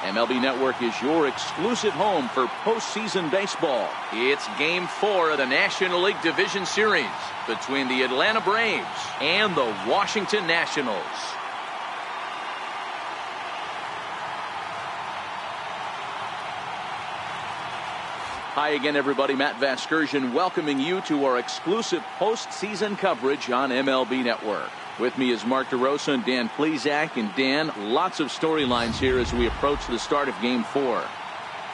MLB Network is your exclusive home for postseason baseball. It's Game 4 of the National League Division Series between the Atlanta Braves and the Washington Nationals. Hi again, everybody. Matt Vasgersian welcoming you to our exclusive postseason coverage on MLB Network. With me is Mark DeRosa and Dan Plesac. And Dan, lots of storylines here as we approach the start of Game 4.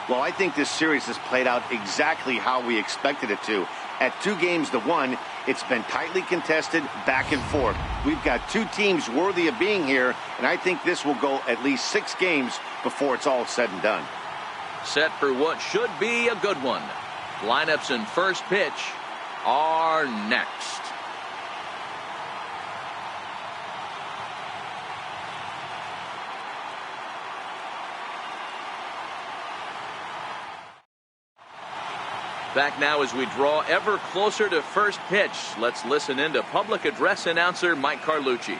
Well, I think this series has played out exactly how we expected it to. At 2-1, it's been tightly contested, back and forth. We've got two teams worthy of being here, and I think this will go at least 6 games before it's all said and done. Set for what should be a good one. Lineups and first pitch are next. Back now as we draw ever closer to first pitch. Let's listen in to public address announcer Mike Carlucci.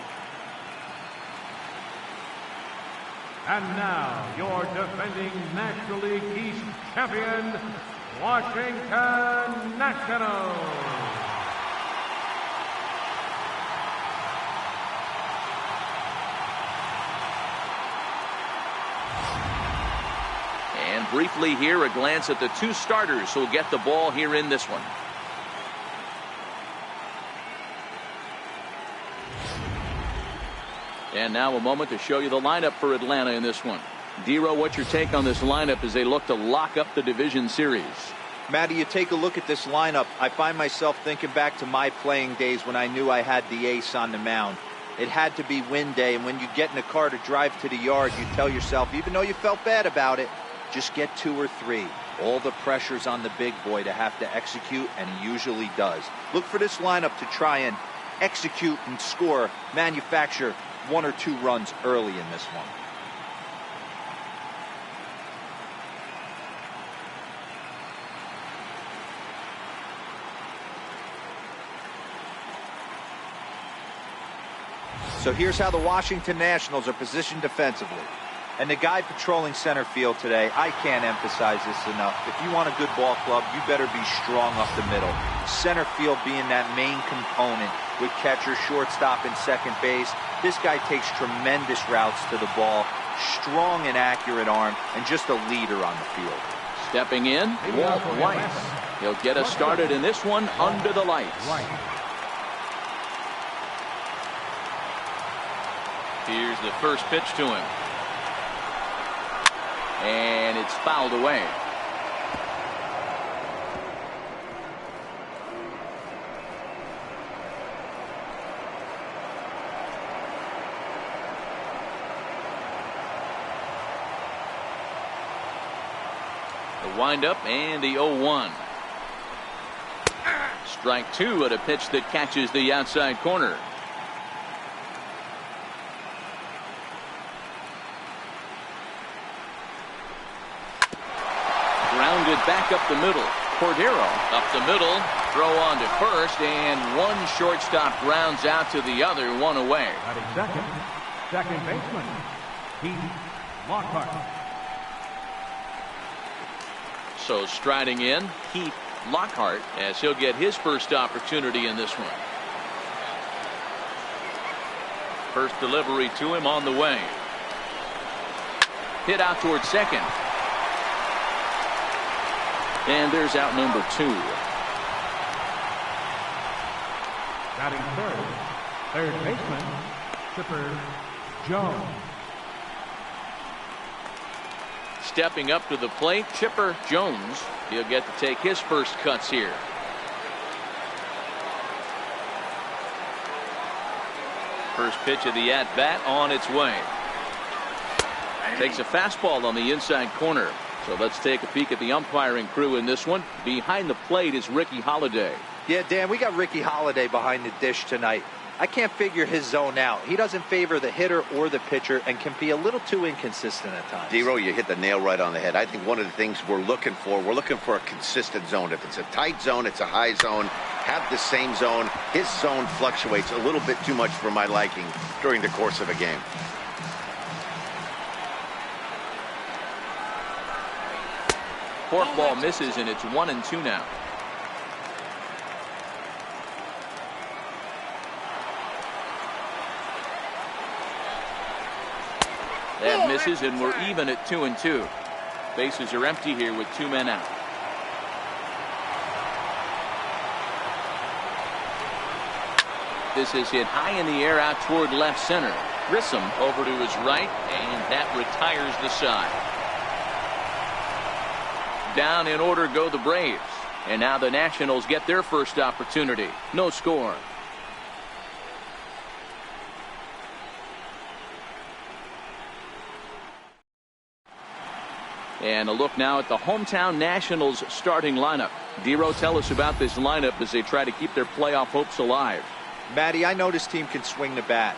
And now, your defending National League East champion, Washington Nationals. And briefly here, a glance at the 2 starters who'll get the ball here in this one. And now a moment to show you the lineup for Atlanta in this one. Dero, what's your take on this lineup as they look to lock up the division series? Matty, you take a look at this lineup. I find myself thinking back to my playing days when I knew I had the ace on the mound. It had to be win day, and when you get in a car to drive to the yard, you tell yourself, even though you felt bad about it, just get 2 or 3. All the pressure's on the big boy to have to execute, and he usually does. Look for this lineup to try and execute and score, manufacture 1 or 2 runs early in this one. So here's how the Washington Nationals are positioned defensively. And the guy patrolling center field today, I can't emphasize this enough. If you want a good ball club, you better be strong up the middle. Center field being that main component with catcher, shortstop, and second base. This guy takes tremendous routes to the ball, strong and accurate arm, and just a leader on the field. Stepping in, Walt White. He'll get us started in this one under the lights. Here's the first pitch to him. And it's fouled away. The windup and the 0-1. Strike 2 at a pitch that catches the outside corner. Grounded back up the middle. Cordero up the middle. Throw on to first, and one shortstop grounds out to the other, 1 away. Second baseman, Heath Lockhart. So striding in, Heath Lockhart, as he'll get his first opportunity in this one. First delivery to him on the way. Hit out towards second. And there's out number 2. Batting third baseman, Chipper Jones. Stepping up to the plate, Chipper Jones. He'll get to take his first cuts here. First pitch of the at-bat on its way. Takes a fastball on the inside corner. So let's take a peek at the umpiring crew in this one. Behind the plate is Ricky Holiday. Yeah, Dan, we got Ricky Holiday behind the dish tonight. I can't figure his zone out. He doesn't favor the hitter or the pitcher and can be a little too inconsistent at times. Dero, you hit the nail right on the head. I think one of the things we're looking for a consistent zone. If it's a tight zone, it's a high zone. Have the same zone. His zone fluctuates a little bit too much for my liking during the course of a game. Fourth ball misses, and it's 1-2 now. That misses, and we're even at 2-2. Bases are empty here with 2 men out. This is hit high in the air out toward left center. Grissom over to his right, and that retires the side. Down in order go the Braves. And now the Nationals get their first opportunity. No score. And a look now at the hometown Nationals starting lineup. Dero, tell us about this lineup as they try to keep their playoff hopes alive. Matty, I know this team can swing the bat.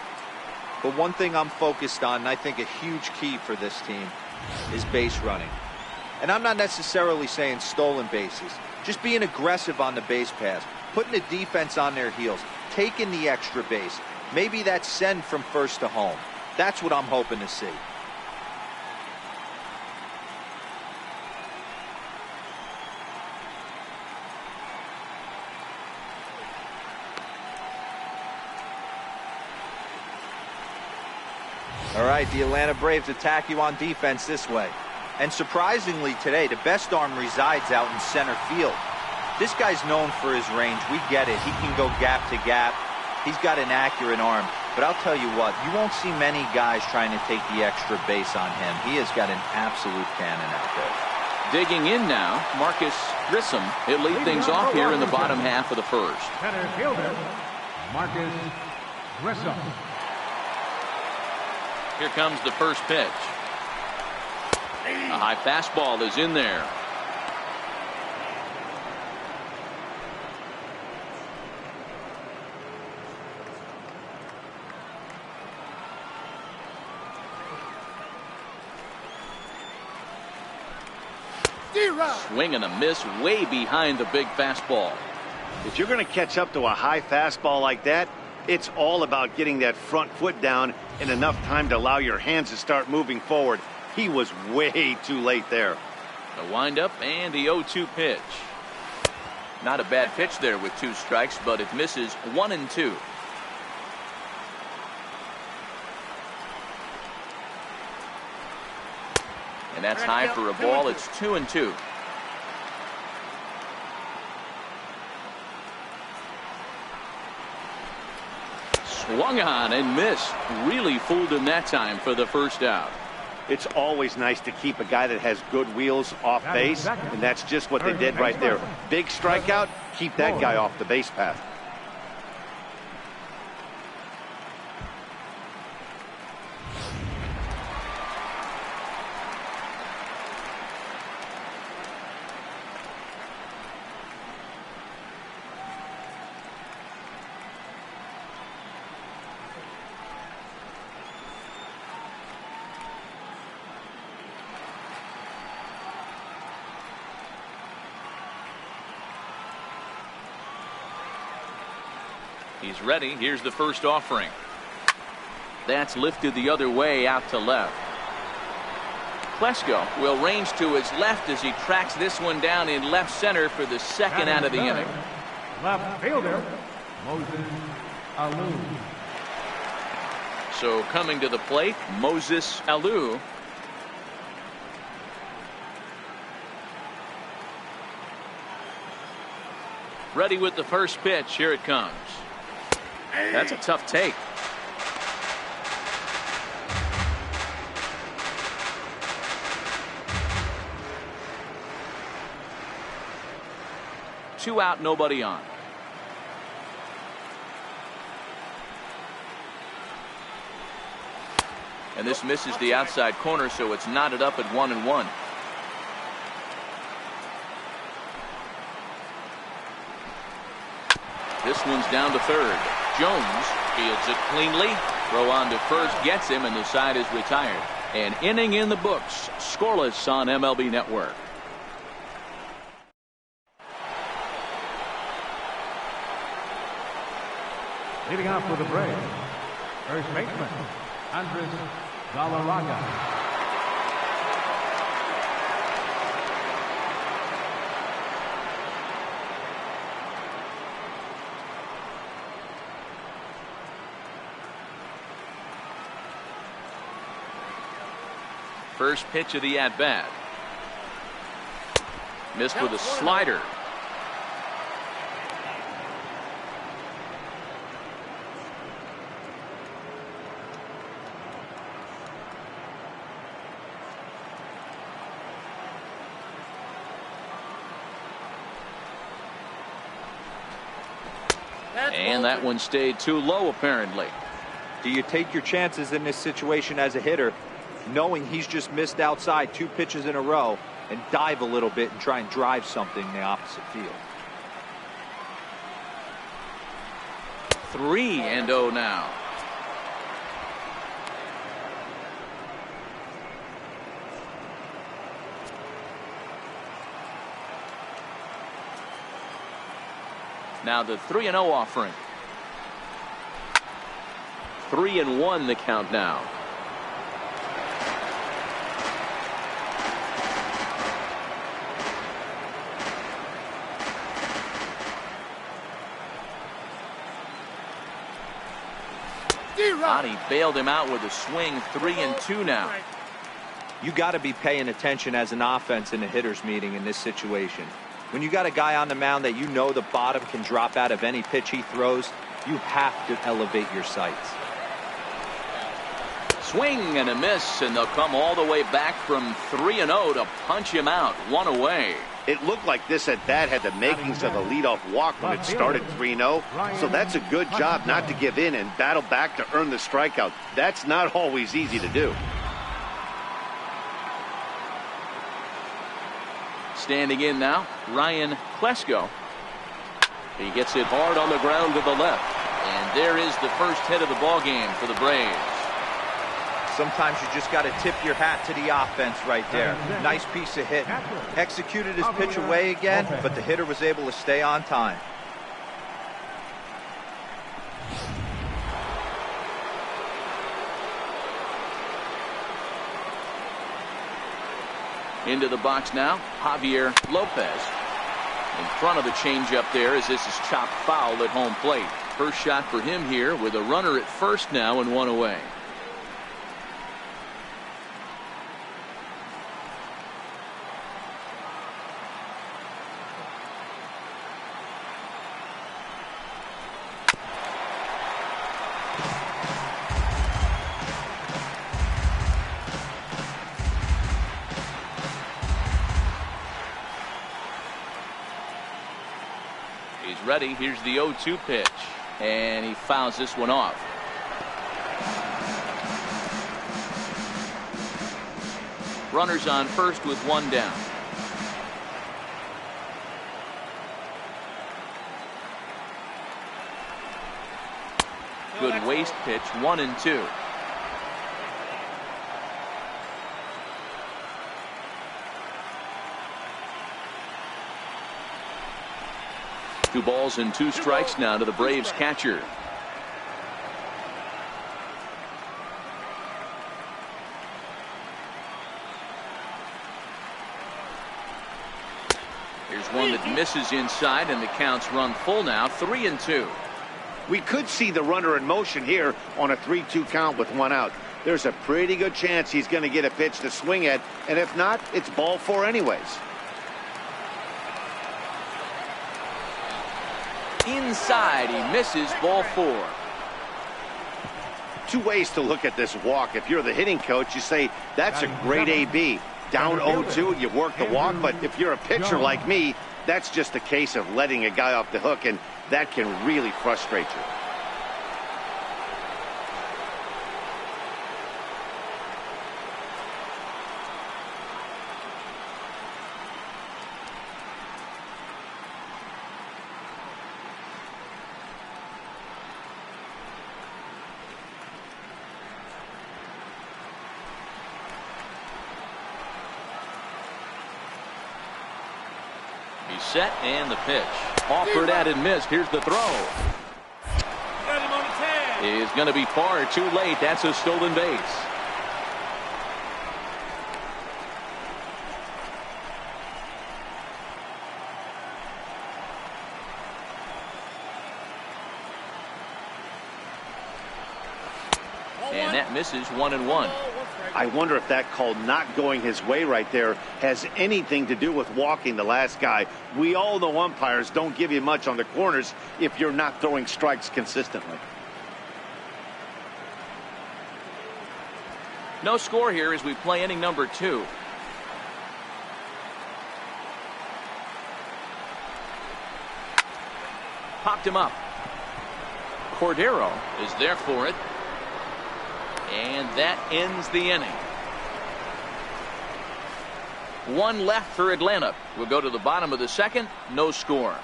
But one thing I'm focused on, and I think a huge key for this team, is base running. And I'm not necessarily saying stolen bases. Just being aggressive on the base pass, putting the defense on their heels, taking the extra base. Maybe that's send from first to home. That's what I'm hoping to see. All right, the Atlanta Braves attack you on defense this way. And surprisingly today, the best arm resides out in center field. This guy's known for his range. We get it. He can go gap to gap. He's got an accurate arm. But I'll tell you what, you won't see many guys trying to take the extra base on him. He has got an absolute cannon out there. Digging in now, Marcus Grissom. He'll lead things off here in the bottom half of the first. Center fielder, Marcus Grissom. Here comes the first pitch. A high fastball is in there. Swing and a miss way behind the big fastball. If you're going to catch up to a high fastball like that, it's all about getting that front foot down in enough time to allow your hands to start moving forward. He was way too late there. The windup and the 0-2 pitch. Not a bad pitch there with 2 strikes, but it misses 1-2. And that's high for a ball. It's 2-2. Swung on and missed. Really fooled him that time for the first out. It's always nice to keep a guy that has good wheels off base, and that's just what they did right there. Big strikeout, keep that guy off the base path. He's ready. Here's the first offering. That's lifted the other way out to left. Klesko will range to his left as he tracks this one down in left center for the second out of the inning. Left fielder, Moses Alou. So coming to the plate, Moses Alou. Ready with the first pitch. Here it comes. That's a tough take. Two out, nobody on. And this misses the outside corner, so it's knotted up at 1-1. This one's down to third. Jones fields it cleanly. Throw on to first gets him, and the side is retired. An inning in the books. Scoreless on MLB Network. Leading off for the Braves, first baseman, Andres Galarraga. First pitch of the at-bat. Missed with a slider. And that one stayed too low, apparently. Do you take your chances in this situation as a hitter, knowing he's just missed outside 2 pitches in a row, and dive a little bit and try and drive something in the opposite field? 3-0 now. Now the 3-0 offering. 3-1 the count now. He bailed him out with a swing. 3-2 now. You got to be paying attention as an offense in a hitter's meeting in this situation. When you got a guy on the mound that you know the bottom can drop out of any pitch he throws, you have to elevate your sights. Swing and a miss, and they'll come all the way back from 3-0 to punch him out. 1 away. It looked like this at bat had the makings of a leadoff walk when it started 3-0. So that's a good job not to give in and battle back to earn the strikeout. That's not always easy to do. Standing in now, Ryan Klesko. He gets it hard on the ground to the left. And there is the first hit of the ball game for the Braves. Sometimes you just got to tip your hat to the offense right there. Nice piece of hit. Executed his pitch away again, but the hitter was able to stay on time. Into the box now, Javier Lopez. In front of the changeup there as this is chopped foul at home plate. First shot for him here with a runner at first now and 1 away. He's ready. Here's the 0-2 pitch. And he fouls this one off. Runners on first with 1 down. Good waste pitch. 1-2. Two balls and 2 strikes now to the Braves catcher. Here's one that misses inside, and the count's run full now. 3-2. We could see the runner in motion here on a 3-2 count with 1 out. There's a pretty good chance he's going to get a pitch to swing at, and if not, it's ball 4 anyways. Inside, he misses. Ball 4. 2 ways to look at this walk. If you're the hitting coach, you say that's a great AB. Down 0-2, you work the walk, but if you're a pitcher like me, that's just a case of letting a guy off the hook, and that can really frustrate you. Set and the pitch. Offered at and missed. Here's the throw. Is going to be far too late. That's a stolen base. And that misses. 1-1. I wonder if that call not going his way right there has anything to do with walking the last guy. We all know umpires don't give you much on the corners if you're not throwing strikes consistently. No score here as we play inning number 2. Popped him up. Cordero is there for it. And that ends the inning. 1 left for Atlanta. We'll go to the bottom of the second. No score.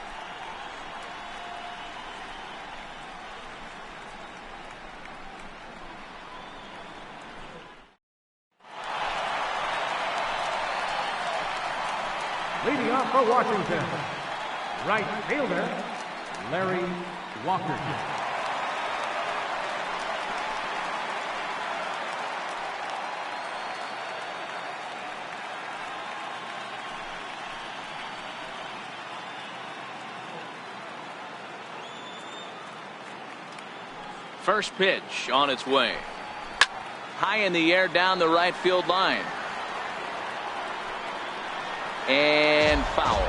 Leading off for Washington, right fielder, Larry Walker. First pitch on its way. High in the air down the right field line. And foul.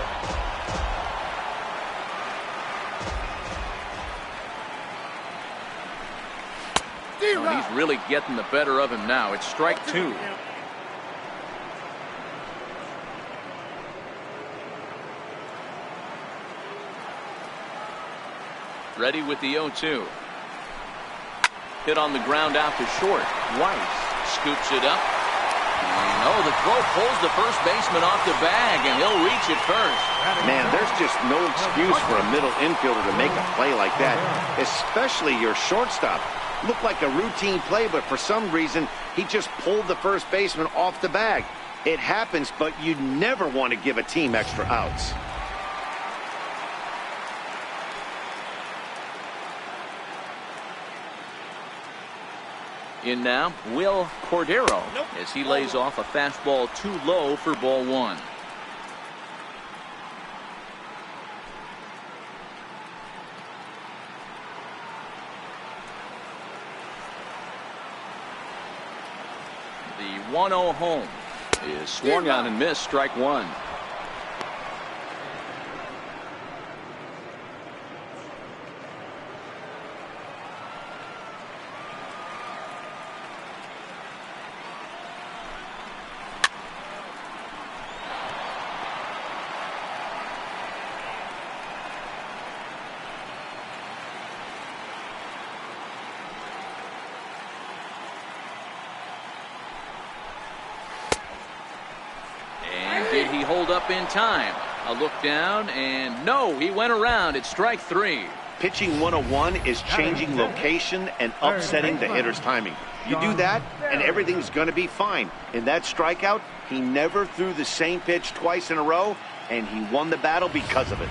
Oh, he's really getting the better of him now. It's strike 2. Ready with the 0-2. Hit on the ground out to short. Weiss scoops it up. Oh, the throw pulls the first baseman off the bag, and he'll reach it first. Man, there's just no excuse for a middle infielder to make a play like that, especially your shortstop. Looked like a routine play, but for some reason, he just pulled the first baseman off the bag. It happens, but you never want to give a team extra outs. In now, Will Cordero, as he lays off a fastball too low for ball 1. The 1-0 home is swung on and missed, strike 1. Did he hold up in time? A look down, and no, he went around. It's strike 3. Pitching 101 is changing location and upsetting the hitter's timing. You do that, and everything's going to be fine. In that strikeout, he never threw the same pitch twice in a row, and he won the battle because of it.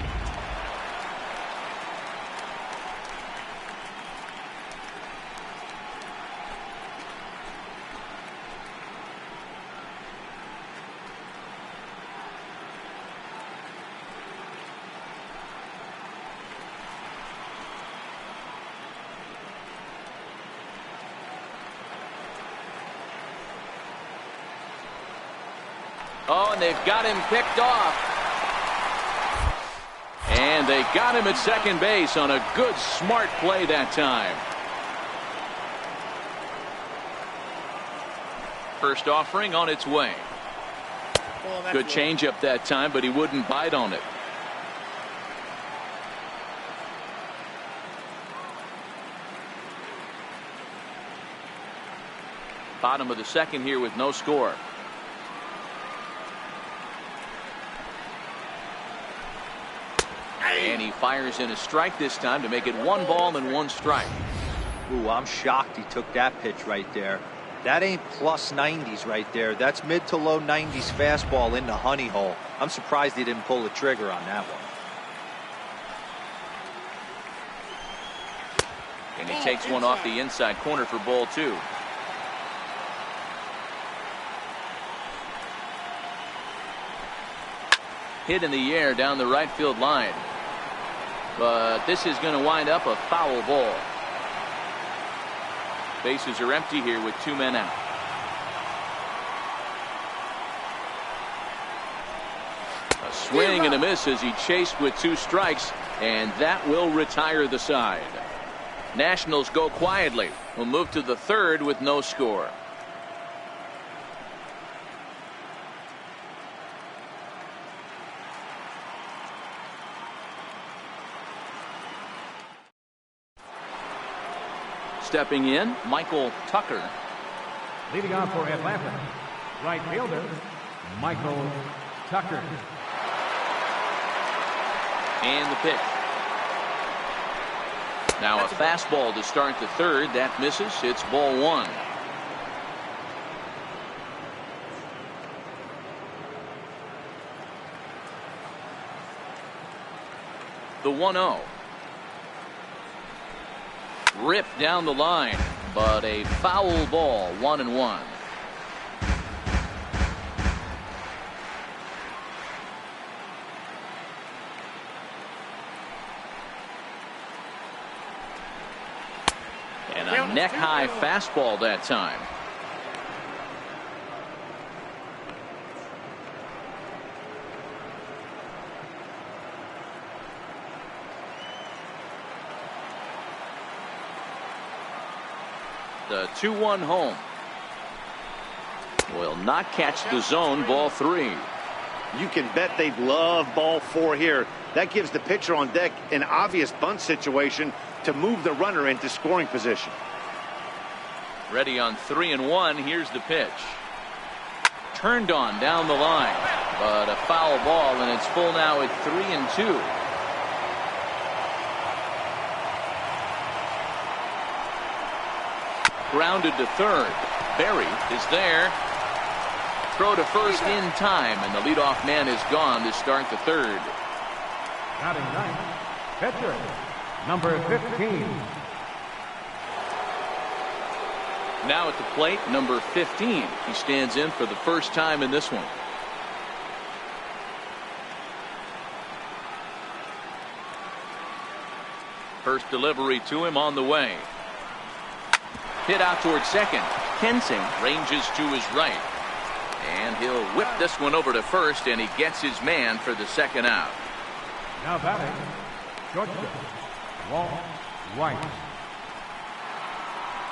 Oh, and they've got him picked off. And they got him at second base on a good, smart play that time. First offering on its way. Good changeup that time, but he wouldn't bite on it. Bottom of the second here with no score. And he fires in a strike this time to make it 1 ball and 1 strike. Ooh, I'm shocked he took that pitch right there. That ain't plus 90s right there. That's mid to low 90s fastball in the honey hole. I'm surprised he didn't pull the trigger on that one. And he takes one off the inside corner for ball 2. Hit in the air down the right field line. But this is going to wind up a foul ball. Bases are empty here with 2 men out. Swing and a miss as he chased with 2 strikes, and that will retire the side. Nationals go quietly. We'll move to the 3rd with no score. Stepping in, Michael Tucker. Leading off for Atlanta, right fielder, Michael Tucker. And the pitch. Now a fastball to start the 3rd. That misses. It's ball 1. The 1-0. Ripped down the line, but a foul ball. 1-1. And a neck-high fastball that time. The 2-1 home. Will not catch the zone. Ball 3. You can bet they'd love ball 4 here. That gives the pitcher on deck an obvious bunt situation to move the runner into scoring position. Ready on 3-1. Here's the pitch. Turned on down the line, but a foul ball, and it's full now at 3-2. Grounded to 3rd. Berry is there. Throw to first in time, and the leadoff man is gone to start the 3rd. Batting ninth, pitcher, number 15. Now at the plate, number 15. He stands in for the first time in this one. First delivery to him on the way. Hit out towards second. Kensing ranges to his right. And he'll whip this one over to first, and he gets his man for the 2nd out. Now batting, shortstop, Walt Weiss.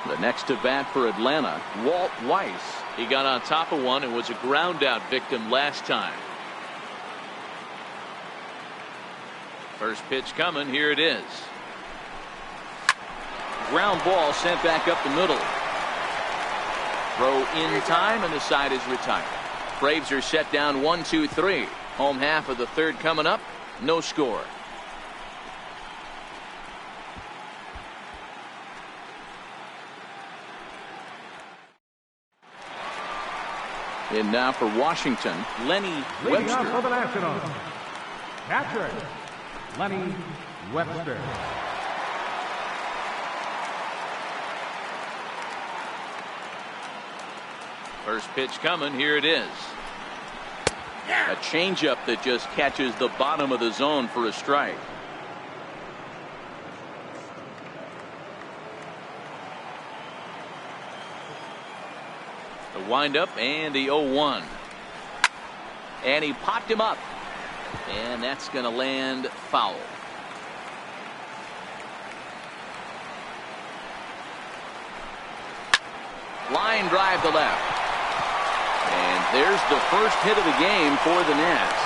The next to bat for Atlanta, Walt Weiss. He got on top of one and was a ground out victim last time. First pitch coming. Here it is. Ground ball sent back up the middle. Throw in time, and the side is retired. Braves are set down 1-2-3. Home half of the 3rd coming up. No score. And now for Washington, Lenny Leading off for Webster. the Nationals, catcher, Lenny Webster. First pitch coming. Here it is. A changeup that just catches the bottom of the zone for a strike. The windup and the 0-1. And he popped him up. And that's going to land foul. Line drive to left. And there's the first hit of the game for the Nats.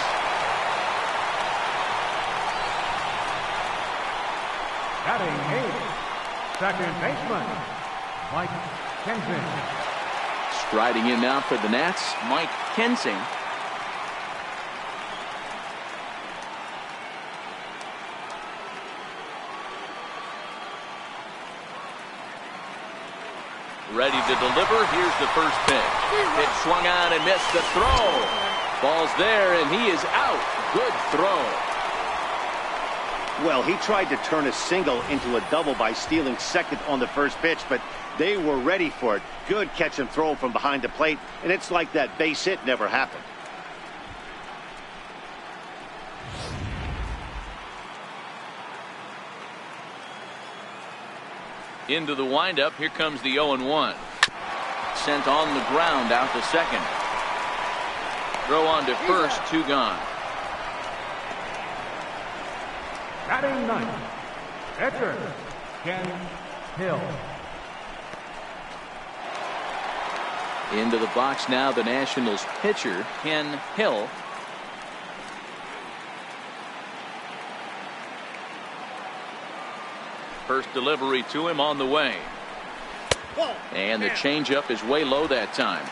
Batting eighth, second baseman, Mike Kensing. Striding in now for the Nats, Mike Kensing. Ready to deliver. Here's the first pitch. It swung on and missed the throw. Ball's there, and he is out. Good throw. Well, he tried to turn a single into a double by stealing second on the first pitch, but they were ready for it. Good catch and throw from behind the plate, and it's like that base hit never happened. Into the windup. Here comes the 0-1. Sent on the ground out to second. Throw on to first. 2 gone. Batting ninth, pitcher, Ken Hill. Into the box now, the Nationals pitcher, Ken Hill. First delivery to him on the way. And the changeup is way low that time.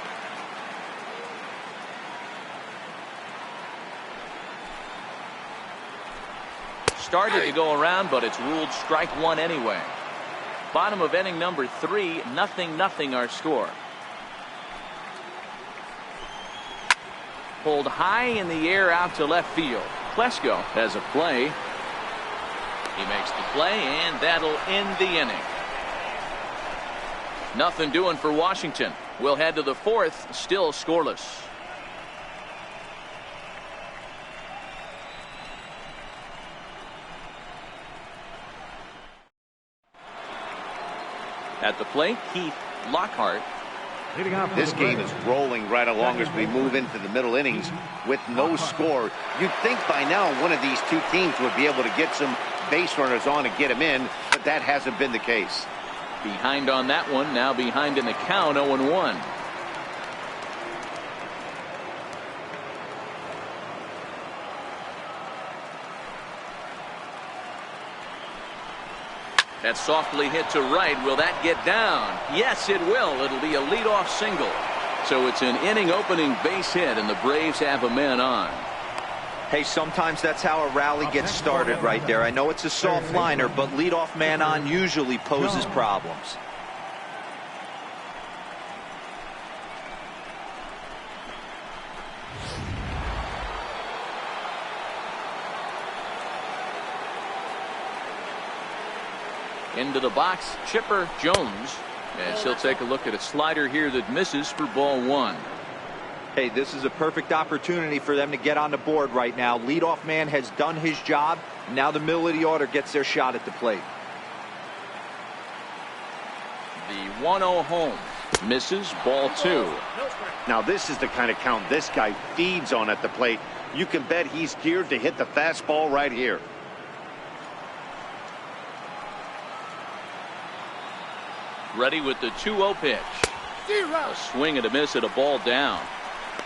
Started to go around, but it's ruled strike one anyway. Bottom of inning number 3, 0-0 our score. Pulled high in the air out to left field. Plesko has a play. He makes the play, and that'll end the inning. Nothing doing for Washington. We'll head to the 4th, still scoreless. At the plate, Keith Lockhart. This game is rolling right along as we move into the middle innings with no score. You'd think by now one of these two teams would be able to get some base runners on and get them in, but that hasn't been the case. Behind on that one, now behind in the count, 0-1. That's softly hit to right. Will that get down? Yes, it will. It'll be a leadoff single. So it's an inning opening base hit, and the Braves have a man on. Hey, sometimes that's how a rally gets started right there. I know it's a soft liner, but leadoff man on usually poses problems. Into the box, Chipper Jones, as he'll take a look at a slider here that misses for ball 1. Hey, this is a perfect opportunity for them to get on the board right now. Leadoff man has done his job. Now the middle of the order gets their shot at the plate. The 1-0 home misses, ball 2. Now this is the kind of count this guy feeds on at the plate. You can bet he's geared to hit the fastball right here. Ready with the 2-0 pitch. A swing and a miss at a ball down.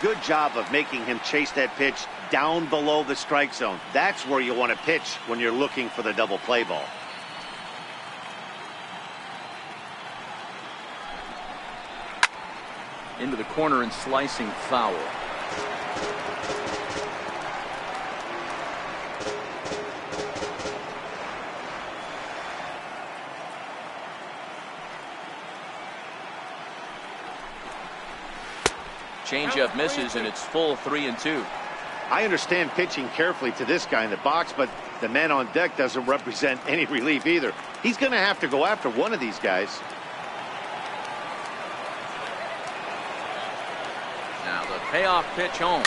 Good job of making him chase that pitch down below the strike zone. That's where you want to pitch when you're looking for the double play ball. Into the corner and slicing foul. Changeup misses, and it's full 3-2. I understand pitching carefully to this guy in the box, but the man on deck doesn't represent any relief either. He's going to have to go after one of these guys. Now the payoff pitch home.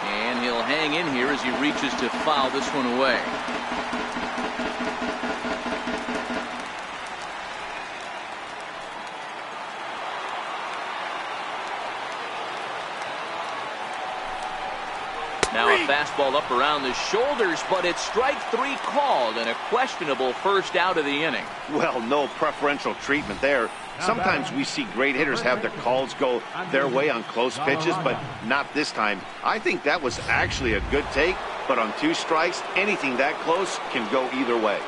And he'll hang in here as he reaches to foul this one away. Now a fastball up around the shoulders, but it's strike 3 called and a questionable first out of the inning. Well, no preferential treatment there. Sometimes we see great hitters have their calls go their way on close pitches, but not this time. I think that was actually a good take, but on 2 strikes, anything that close can go either way.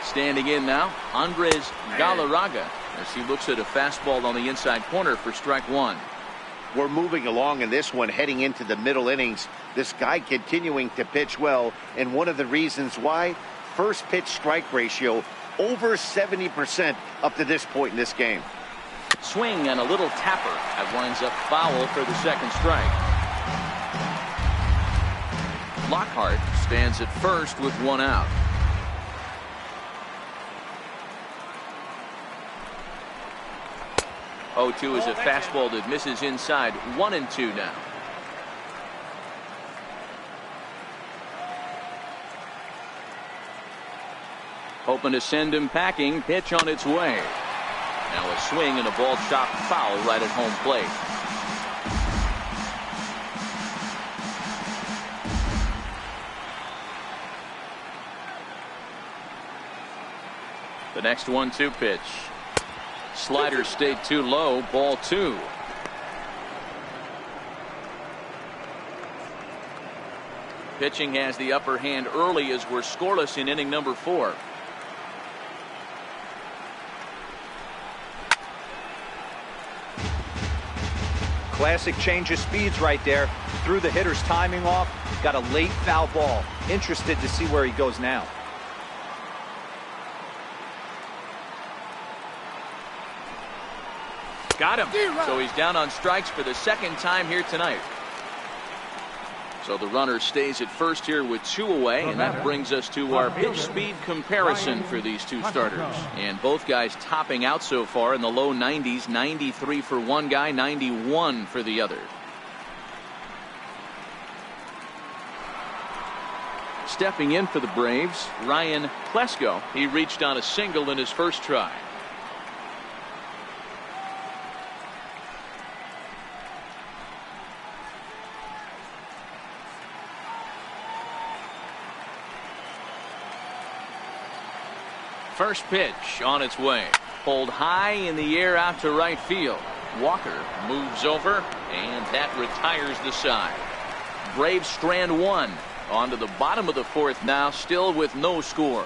Standing in now, Andres Galarraga, as he looks at a fastball on the inside corner for strike 1. We're moving along in this one, heading into the middle innings. This guy continuing to pitch well, and one of the reasons why, first pitch strike ratio over 70% up to this point in this game. Swing and a little tapper. That winds up foul for the second strike. Lockhart stands at first with 1 out. Oh, 2 is a fastball that misses inside. 1-2 now. Hoping to send him packing. Pitch on its way. Now a swing and a ball chopped foul right at home plate. next 1-2 pitch. Slider stayed too low. Ball 2. Pitching has the upper hand early as we're scoreless in inning number 4. Classic change of speeds right there. Threw the hitter's timing off. Got a late foul ball. Interested to see where he goes now. Got him. So he's down on strikes for the second time here tonight. So the runner stays at first here with 2 away, and that brings us to our pitch speed comparison for these two starters. And both guys topping out so far in the low 90s, 93 for one guy, 91 for the other. Stepping in for the Braves, Ryan Klesko. He reached on a single in his first try. First pitch on its way. Pulled high in the air out to right field. Walker moves over, and that retires the side. Braves strand 1. On to the bottom of the 4th now, still with no score.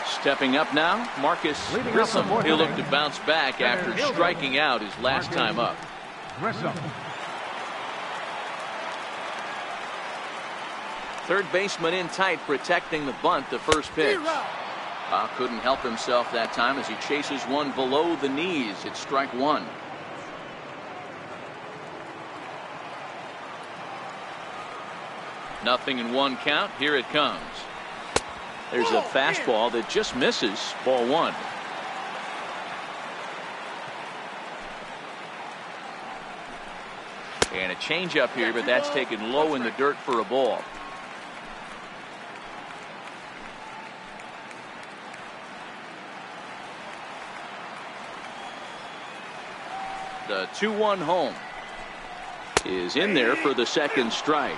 Stepping up now, Marcus Grissom. He'll look to bounce back after striking out his last time up. Third baseman in tight, protecting the bunt, the first pitch. Couldn't help himself that time as he chases one below the knees. It's strike 1. Nothing in 1 count. Here it comes. There's a fastball that just misses. Ball 1. And a changeup here, but that's taken low in the dirt for a ball. The 2-1 home is in there for the second strike.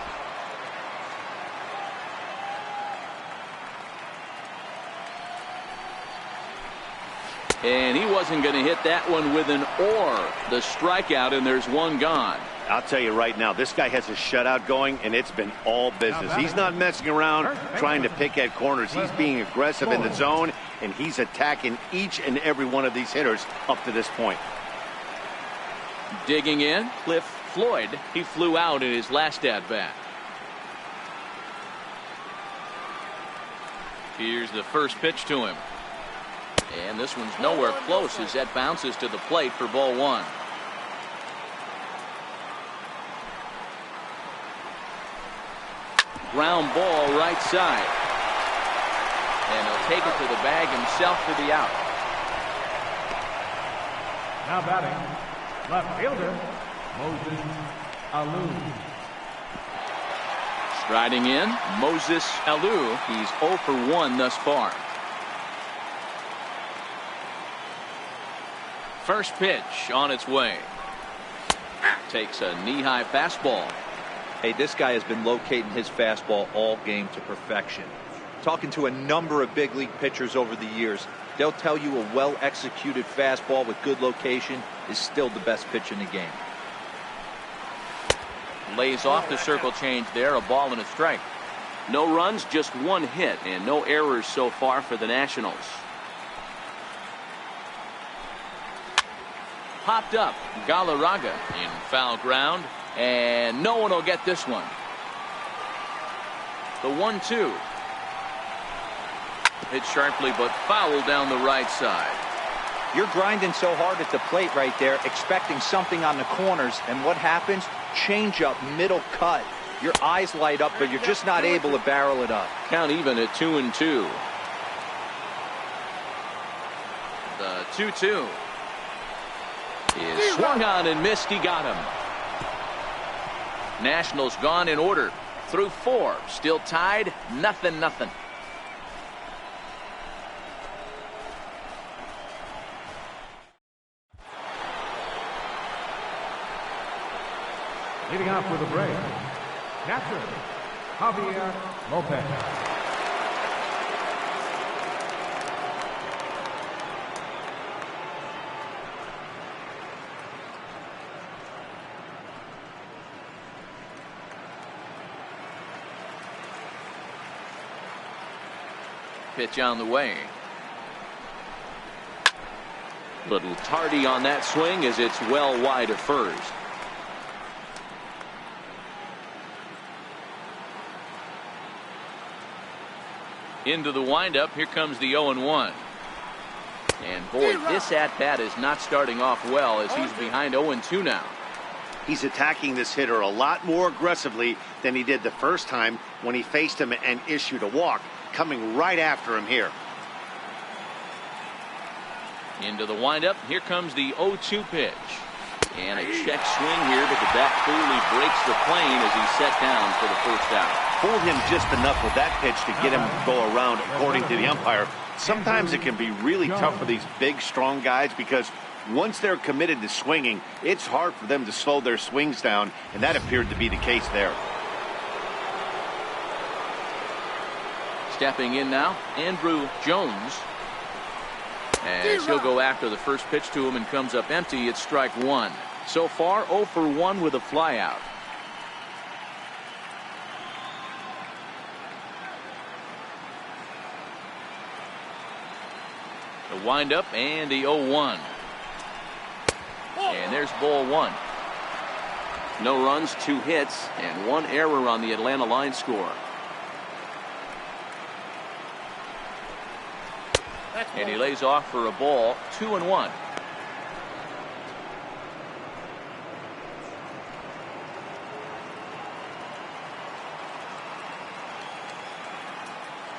And he wasn't going to hit that one with an or. The strikeout, and there's one gone. I'll tell you right now, this guy has a shutout going, and it's been all business. He's not messing around trying to pick at corners. He's being aggressive in the zone, and he's attacking each and every one of these hitters up to this point. Digging in, Cliff Floyd. He flew out in his last at-bat. Here's the first pitch to him. And this one's nowhere close as that bounces to the plate for ball 1. Ground ball right side. And he'll take it to the bag himself for the out. Now batting, left fielder, Moses Alou. Striding in, Moses Alou. He's 0 for 1 thus far. First pitch on its way. Takes a knee-high fastball. Hey, this guy has been locating his fastball all game to perfection. Talking to a number of big league pitchers over the years, they'll tell you a well-executed fastball with good location is still the best pitch in the game. Lays off the circle change there, a ball and a strike. No runs, just 1 hit, and no errors so far for the Nationals. Popped up, Galarraga in foul ground, and no one will get this one. The 1-2. Hit sharply but foul down the right side. You're grinding so hard at the plate right there, expecting something on the corners, and what happens? Change up, middle cut. Your eyes light up, but you're just not able to barrel it up. Count even at 2-2. The 2-2 is swung on and missed. He got him. Nationals gone in order through 4. Still tied, 0-0. Leading off with the Braves, catcher, Javier Lopez. Pitch on the way. Little tardy on that swing as it's well wide of first. Into the windup. Here comes the 0-1. And boy, this at-bat is not starting off well as he's behind 0-2 now. He's attacking this hitter a lot more aggressively than he did the first time when he faced him and issued a walk. Coming right after him here. Into the windup. Here comes the 0-2 pitch. And a check swing here, but the bat clearly breaks the plane as he's set down for the first out. Fooled him just enough with that pitch to get him to go around, according to the umpire. Sometimes it can be really tough for these big, strong guys because once they're committed to swinging, it's hard for them to slow their swings down, and that appeared to be the case there. Stepping in now, Andrew Jones. As he'll go after the first pitch to him and comes up empty. It's strike one. So far 0 for 1 with a flyout. The windup and the 0-1. And there's ball one. No runs, 2 hits, and 1 error on the Atlanta line score. And he lays off for a ball, 2-1.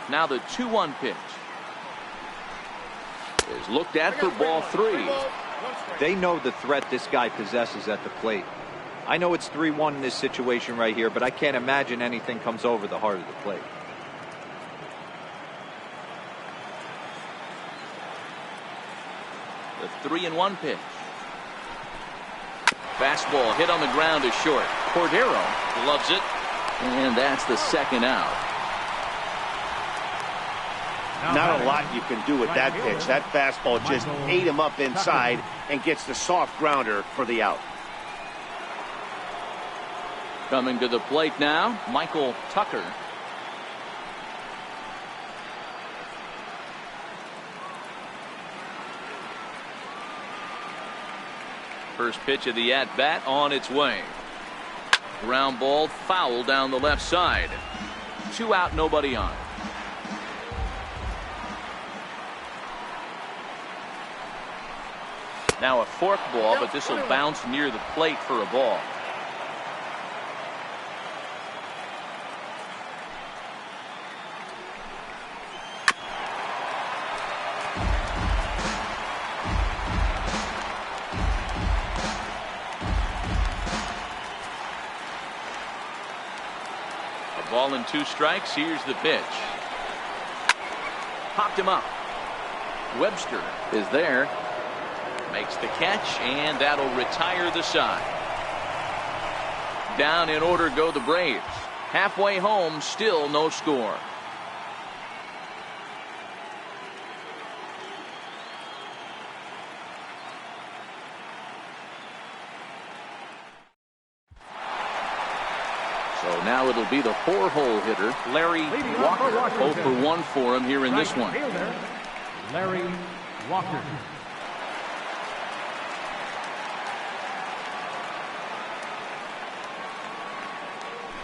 Now the 2-1 pitch is looked at for ball 3. They know the threat this guy possesses at the plate. I know it's 3-1 in this situation right here, but I can't imagine anything comes over the heart of the plate. The 3-1 pitch. Fastball hit on the ground is short. Cordero loves it, and that's the second out. Not a lot you can do with that pitch. That fastball just ate him up inside and gets the soft grounder for the out. Coming to the plate now, Michael Tucker. First pitch of the at-bat on its way. Ground ball foul down the left side. 2 out, nobody on. Now a fork ball, but this will bounce near the plate for a ball. A ball and 2 strikes. Here's the pitch. Popped him up. Webster is there. Makes the catch, and that'll retire the side. Down in order go the Braves. Halfway home, still no score. So now it'll be the 4-hole hitter, Larry Walker. 0 for 1 for him here in this one. Larry Walker.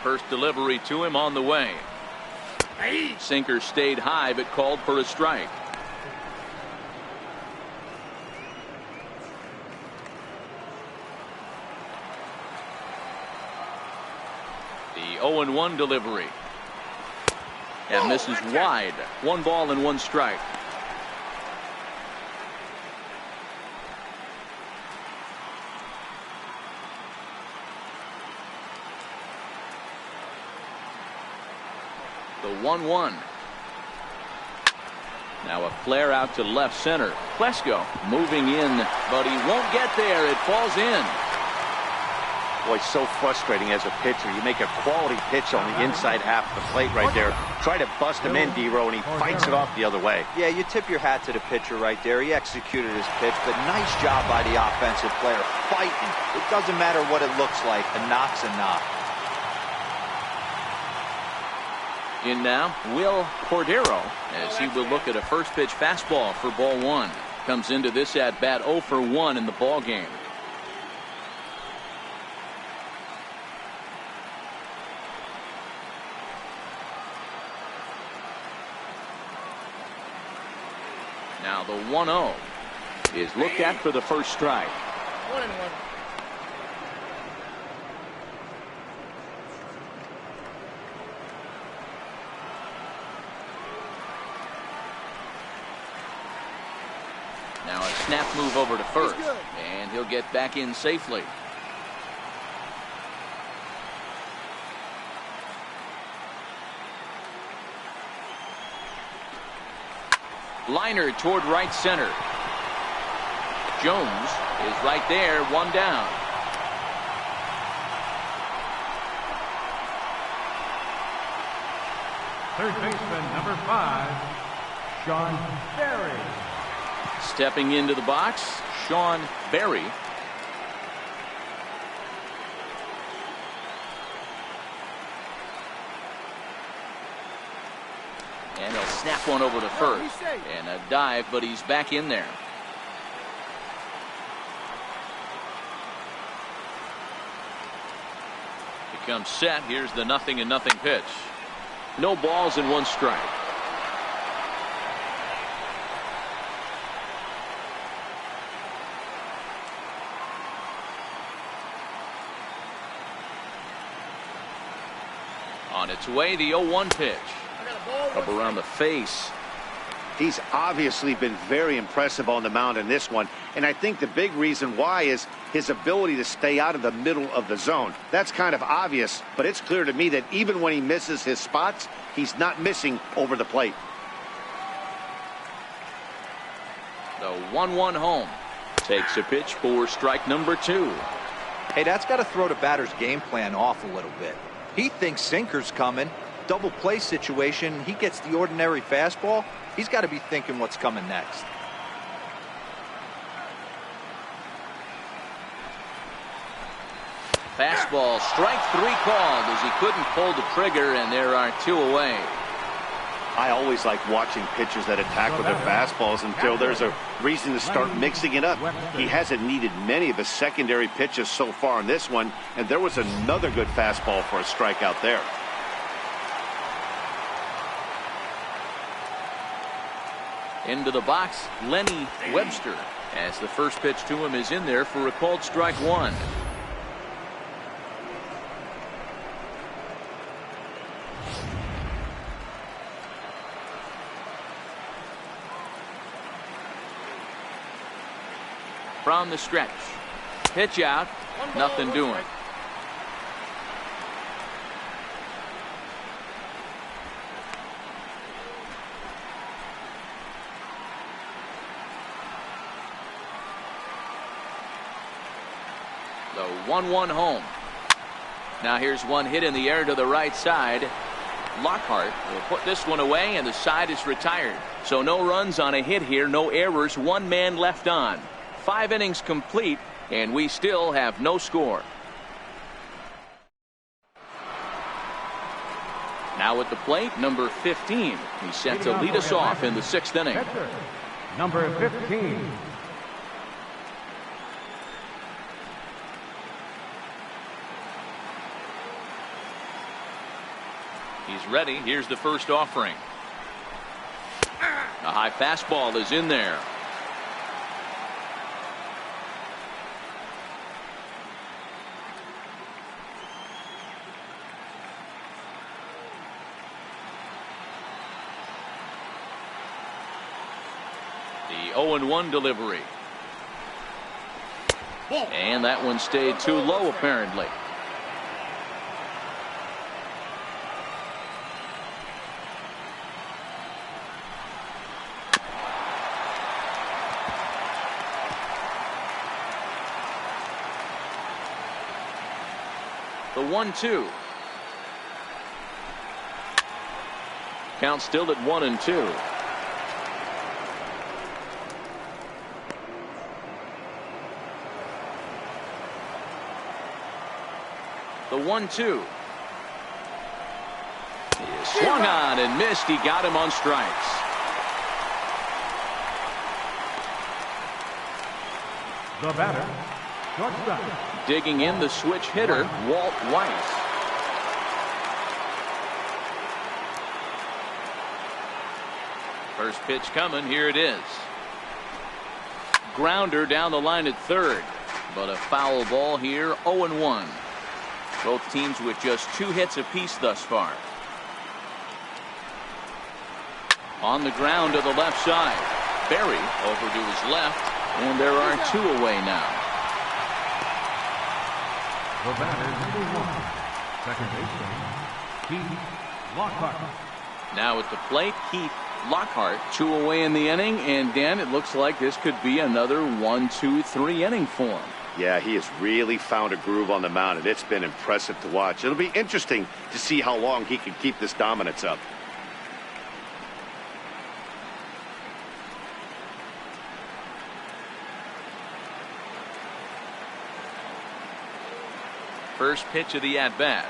First delivery to him on the way. Sinker stayed high but called for a strike. The 0-1 delivery. And misses wide. 1 ball and 1 strike. The 1-1. Now a flare out to left center. Plesko moving in, but he won't get there. It falls in. Boy, so frustrating as a pitcher. You make a quality pitch on the inside half of the plate right there. Try to bust him in, D-Row, and he fights it off the other way. Yeah, you tip your hat to the pitcher right there. He executed his pitch, but nice job by the offensive player. Fighting. It doesn't matter what it looks like. A knock's a knock. In now, Will Cordero, as he will look at a first pitch fastball for ball one. Comes into this at bat 0 for 1 in the ball game. Now the 1-0 is looked at for the first strike. 1-1. Now a snap move over to first, and he'll get back in safely. Liner toward right center. Jones is right there, one down. Third baseman, number 5, Sean Berry. Stepping into the box, Sean Berry. And he'll snap one over to first. And a dive, but he's back in there. Becomes set. Here's the 0-0 pitch. No balls and 1 strike. On its way, the 0-1 pitch. Up around the face. He's obviously been very impressive on the mound in this one, and I think the big reason why is his ability to stay out of the middle of the zone. That's kind of obvious, but it's clear to me that even when he misses his spots, he's not missing over the plate. The 1-1 home. Takes a pitch for strike number 2. Hey, that's got to throw the batter's game plan off a little bit. He thinks sinker's coming. Double play situation. He gets the ordinary fastball. He's got to be thinking what's coming next. Fastball, strike 3 called as he couldn't pull the trigger, and there are 2 away. I always like watching pitchers that attack with their fastballs until there's a reason to start mixing it up. He hasn't needed many of his secondary pitches so far in this one, and there was another good fastball for a strikeout there. Into the box, Lenny Webster, as the first pitch to him is in there for a called strike 1. From the stretch. Pitch out. Nothing doing. The 1-1 home. Now here's one hit in the air to the right side. Lockhart will put this one away, and the side is retired. So no runs on a hit here, no errors, 1 man left on. 5 innings complete, and we still have no score. Now at the plate, number 15. He's set to lead us off in the 6th inning. Number 15. He's ready. Here's the first offering. A high fastball is in there. The 0-1 delivery. And that one stayed too low, apparently. The 1-2. Count still at 1-2. The 1-2. He swung on and missed. He got him on strikes. The batter, shortstop. Digging in, the switch hitter, Walt Weiss. First pitch coming. Here it is. Grounder down the line at third, but a foul ball here. 0-1. Both teams with just 2 hits apiece thus far. On the ground to the left side. Berry over to his left, and there are 2 away now. The batter, number 1, second baseman, Keith Lockhart. Now at the plate, Keith Lockhart. 2 away in the inning, and Dan, it looks like this could be another 1-2-3 inning for him. Yeah, he has really found a groove on the mound, and it's been impressive to watch. It'll be interesting to see how long he can keep this dominance up. First pitch of the at-bat.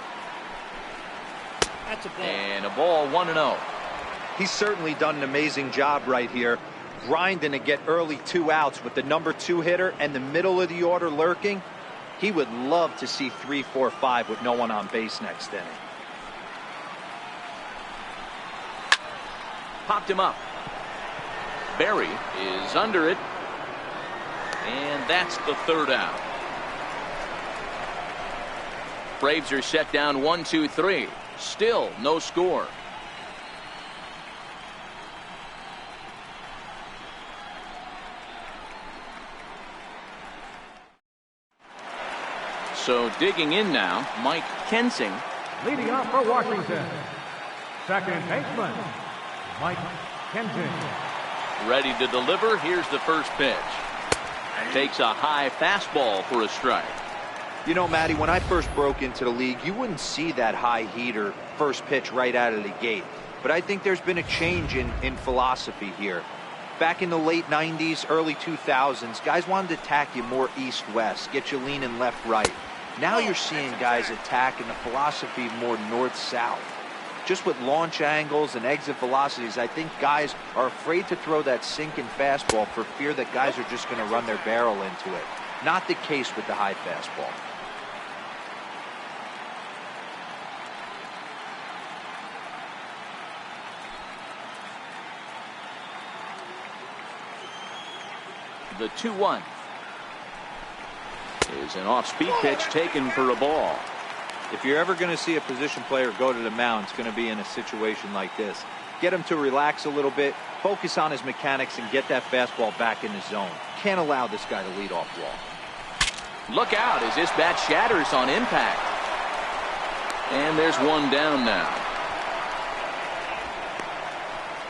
That's a ball. And a ball, 1-0. He's certainly done an amazing job right here, grinding to get early 2 outs with the number 2 hitter and the middle of the order lurking. He would love to see 3, 4, 5 with no one on base next inning. Popped him up. Berry is under it, and that's the 3rd out. Braves are set down 1-2-3. Still no score. So digging in now, Mike Kensing. Leading off for Washington, second baseman, Mike Kensing. Ready to deliver. Here's the first pitch. Takes a high fastball for a strike. You know, Matty, when I first broke into the league, you wouldn't see that high heater first pitch right out of the gate. But I think there's been a change in philosophy here. Back in the late 90s, early 2000s, guys wanted to attack you more east-west, get you leaning left-right. Now you're seeing guys attacking the philosophy more north-south. Just with launch angles and exit velocities, I think guys are afraid to throw that sinking fastball for fear that guys are just going to run their barrel into it. Not the case with the high fastball. The 2-1 is an off-speed pitch taken for a ball. If you're ever going to see a position player go to the mound, it's going to be in a situation like this. Get him to relax a little bit, focus on his mechanics, and get that fastball back in the zone. Can't allow this guy to lead off wall. Look out as this bat shatters on impact. And there's one down now.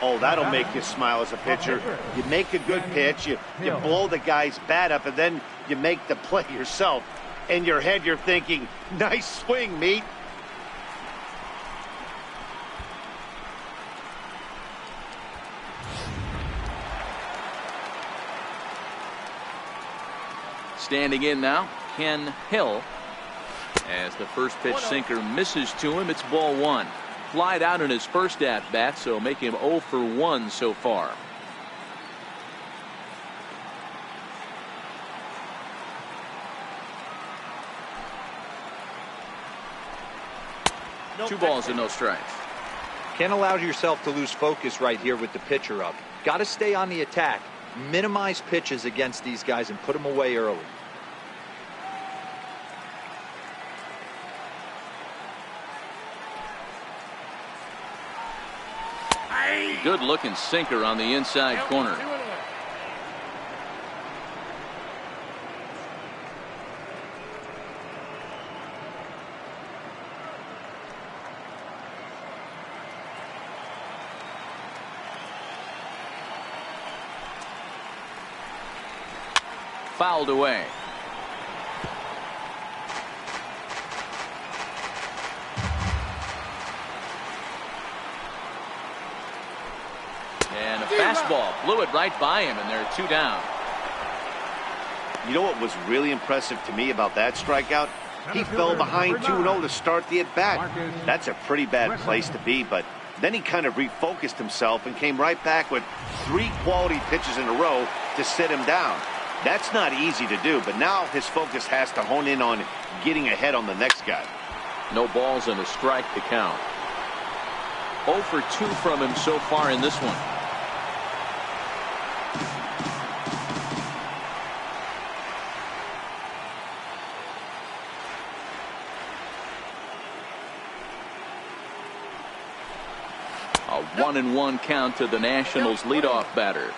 Oh, that'll make you smile as a pitcher. You make a good pitch, you blow the guy's bat up, and then you make the play yourself. In your head, you're thinking, nice swing, meat. Standing in now, Ken Hill. As the first pitch sinker misses to him, it's ball 1. Flied out in his first at-bat, so make him 0 for 1 so far. Two balls and no strikes. Can't allow yourself to lose focus right here with the pitcher up. Got to stay on the attack. Minimize pitches against these guys and put them away early. Good looking sinker on the inside corner. Fouled away. fastball blew it right by him, and there are 2 down. You know what was really impressive to me about that strikeout? He fell behind 2-0 to start the at-bat. That's a pretty bad place to be, but then he kind of refocused himself and came right back with 3 quality pitches in a row to sit him down. That's not easy to do, but now his focus has to hone in on getting ahead on the next guy. No balls and a strike to count. 0 for 2 from him so far in this one. A 1-1 count to the Nationals leadoff batter.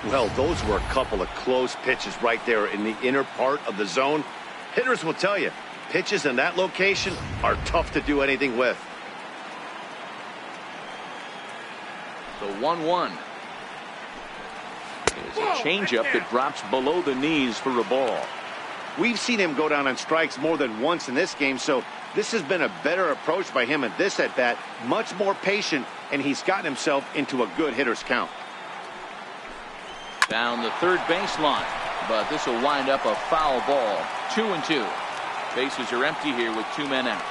Well, those were a couple of close pitches right there in the inner part of the zone. Hitters will tell you, pitches in that location are tough to do anything with. The 1-1 is a changeup that drops below the knees for a ball. We've seen him go down on strikes more than once in this game, so this has been a better approach by him at this at-bat, much more patient, and he's gotten himself into a good hitter's count. Down the third baseline, but this will wind up a foul ball. 2-2. Bases are empty here with 2 men out.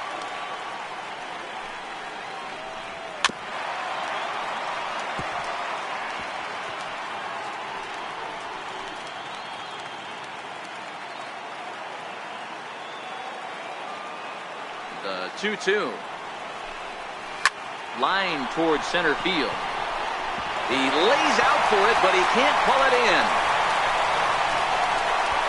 The 2-2. Line towards center field. He lays out for it, but he can't pull it in.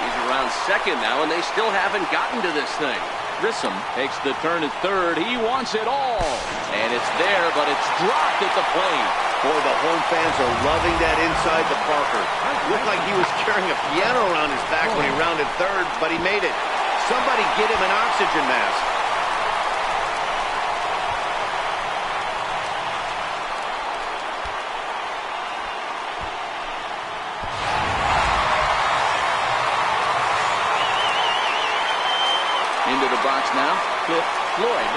He's around second now, and they still haven't gotten to this thing. Grissom takes the turn at third. He wants it all. And it's there, but it's dropped at the plate. Boy, the home fans are loving that inside the Parker. Looked like he was carrying a piano around his back when he rounded third, but he made it. Somebody get him an oxygen mask. Into the box now, Cliff Floyd,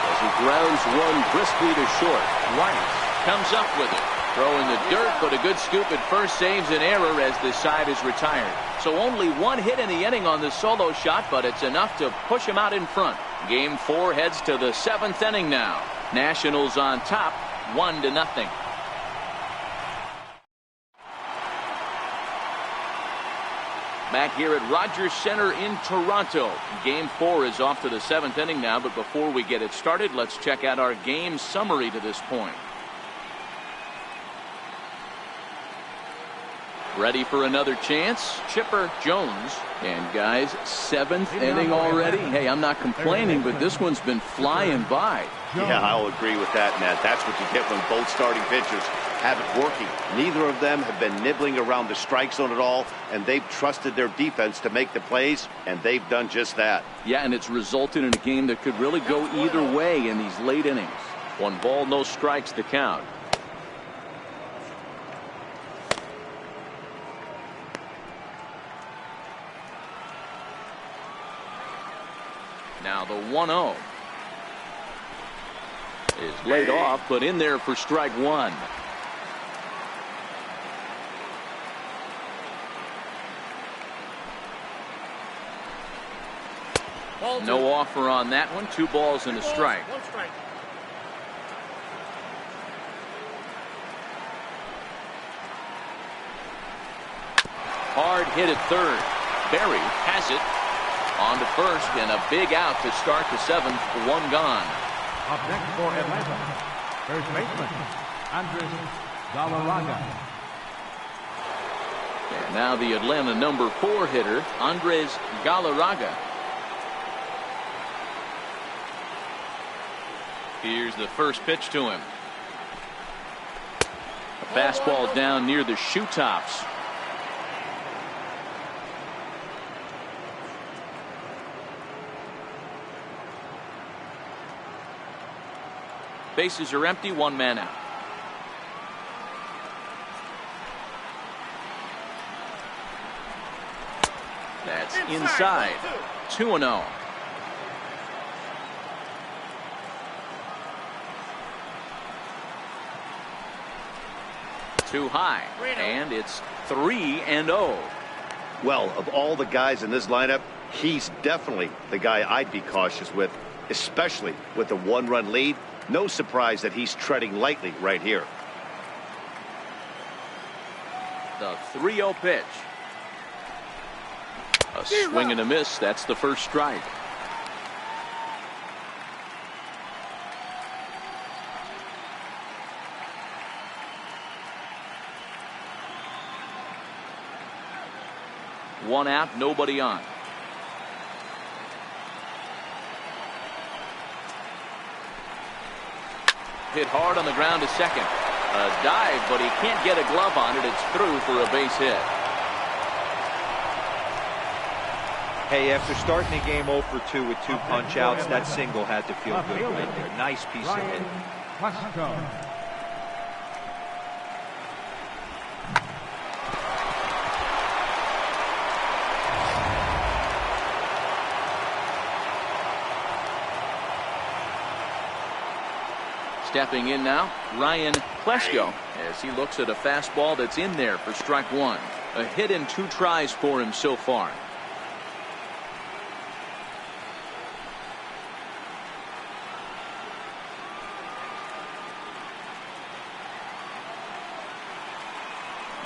as he grounds one briskly to short. White comes up with it, throwing the dirt, but a good scoop at first saves an error as the side is retired. So only 1 hit in the inning on the solo shot, but it's enough to push him out in front. Game 4 heads to the 7th inning now. Nationals on top, 1-0. Back here at Rogers Center in Toronto. Game 4 is off to the 7th inning now, but before we get it started, let's check out our game summary to this point. Ready for another chance? Chipper Jones. And guys, 7th inning already. Hey, I'm not complaining, but this one's been flying by. Yeah, I'll agree with that, Matt. That's what you get when both starting pitchers have it working. Neither of them have been nibbling around the strike zone at all, and they've trusted their defense to make the plays, and they've done just that. Yeah, and it's resulted in a game that could really go either way in these late innings. 1 ball, no strikes to count. Now the 1-0 is laid off, but in there for strike 1. No offer on that one. 2 balls and a strike. Hard hit at third. Berry has it. On to first, and a big out to start the 7th. 1 gone. Up next for Atlanta, first baseman, Andres Galarraga. And now the Atlanta number 4 hitter, Andres Galarraga. Here's the first pitch to him. A fastball down near the shoe tops. Bases are empty, 1 man out. That's inside. 2-0. Too high, and it's 3-0. Well, of all the guys in this lineup, he's definitely the guy I'd be cautious with, especially with a one-run lead. No surprise that he's treading lightly right here. The 3-0 pitch. A swing and a miss. That's the first strike. One out, nobody on. Hit hard on the ground to second. A dive, but he can't get a glove on it. It's through for a base hit. Hey, after starting the game 0 for 2 with 2 punch outs, that single had to feel good right there. Nice piece of hit. Stepping in now, Ryan Klesko, as he looks at a fastball that's in there for strike 1. A hit and 2 tries for him so far.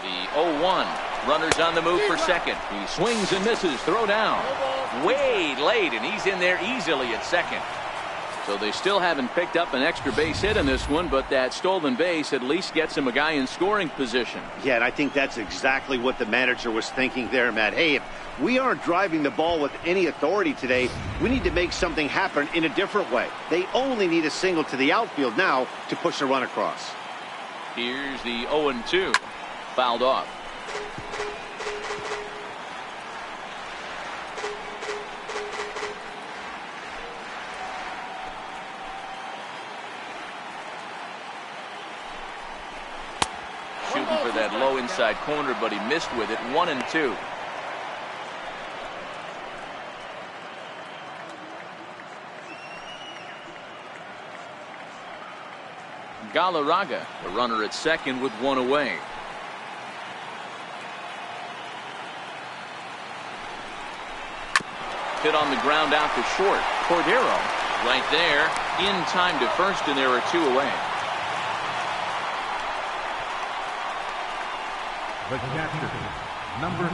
The 0-1. Runners on the move for second. He swings and misses. Throw down. Way late, and he's in there easily at second. So they still haven't picked up an extra base hit in this one, but that stolen base at least gets him a guy in scoring position. Yeah, and I think that's exactly what the manager was thinking there, Matt. Hey, if we aren't driving the ball with any authority today, we need to make something happen in a different way. They only need a single to the outfield now to push a run across. Here's the 0-2. Fouled off. Shooting for that low inside corner, but he missed with it. 1-2. Galarraga, the runner at second with 1 away. Hit on the ground out to short. Cordero right there in time to first, and there are 2 away. The catcher, number 8,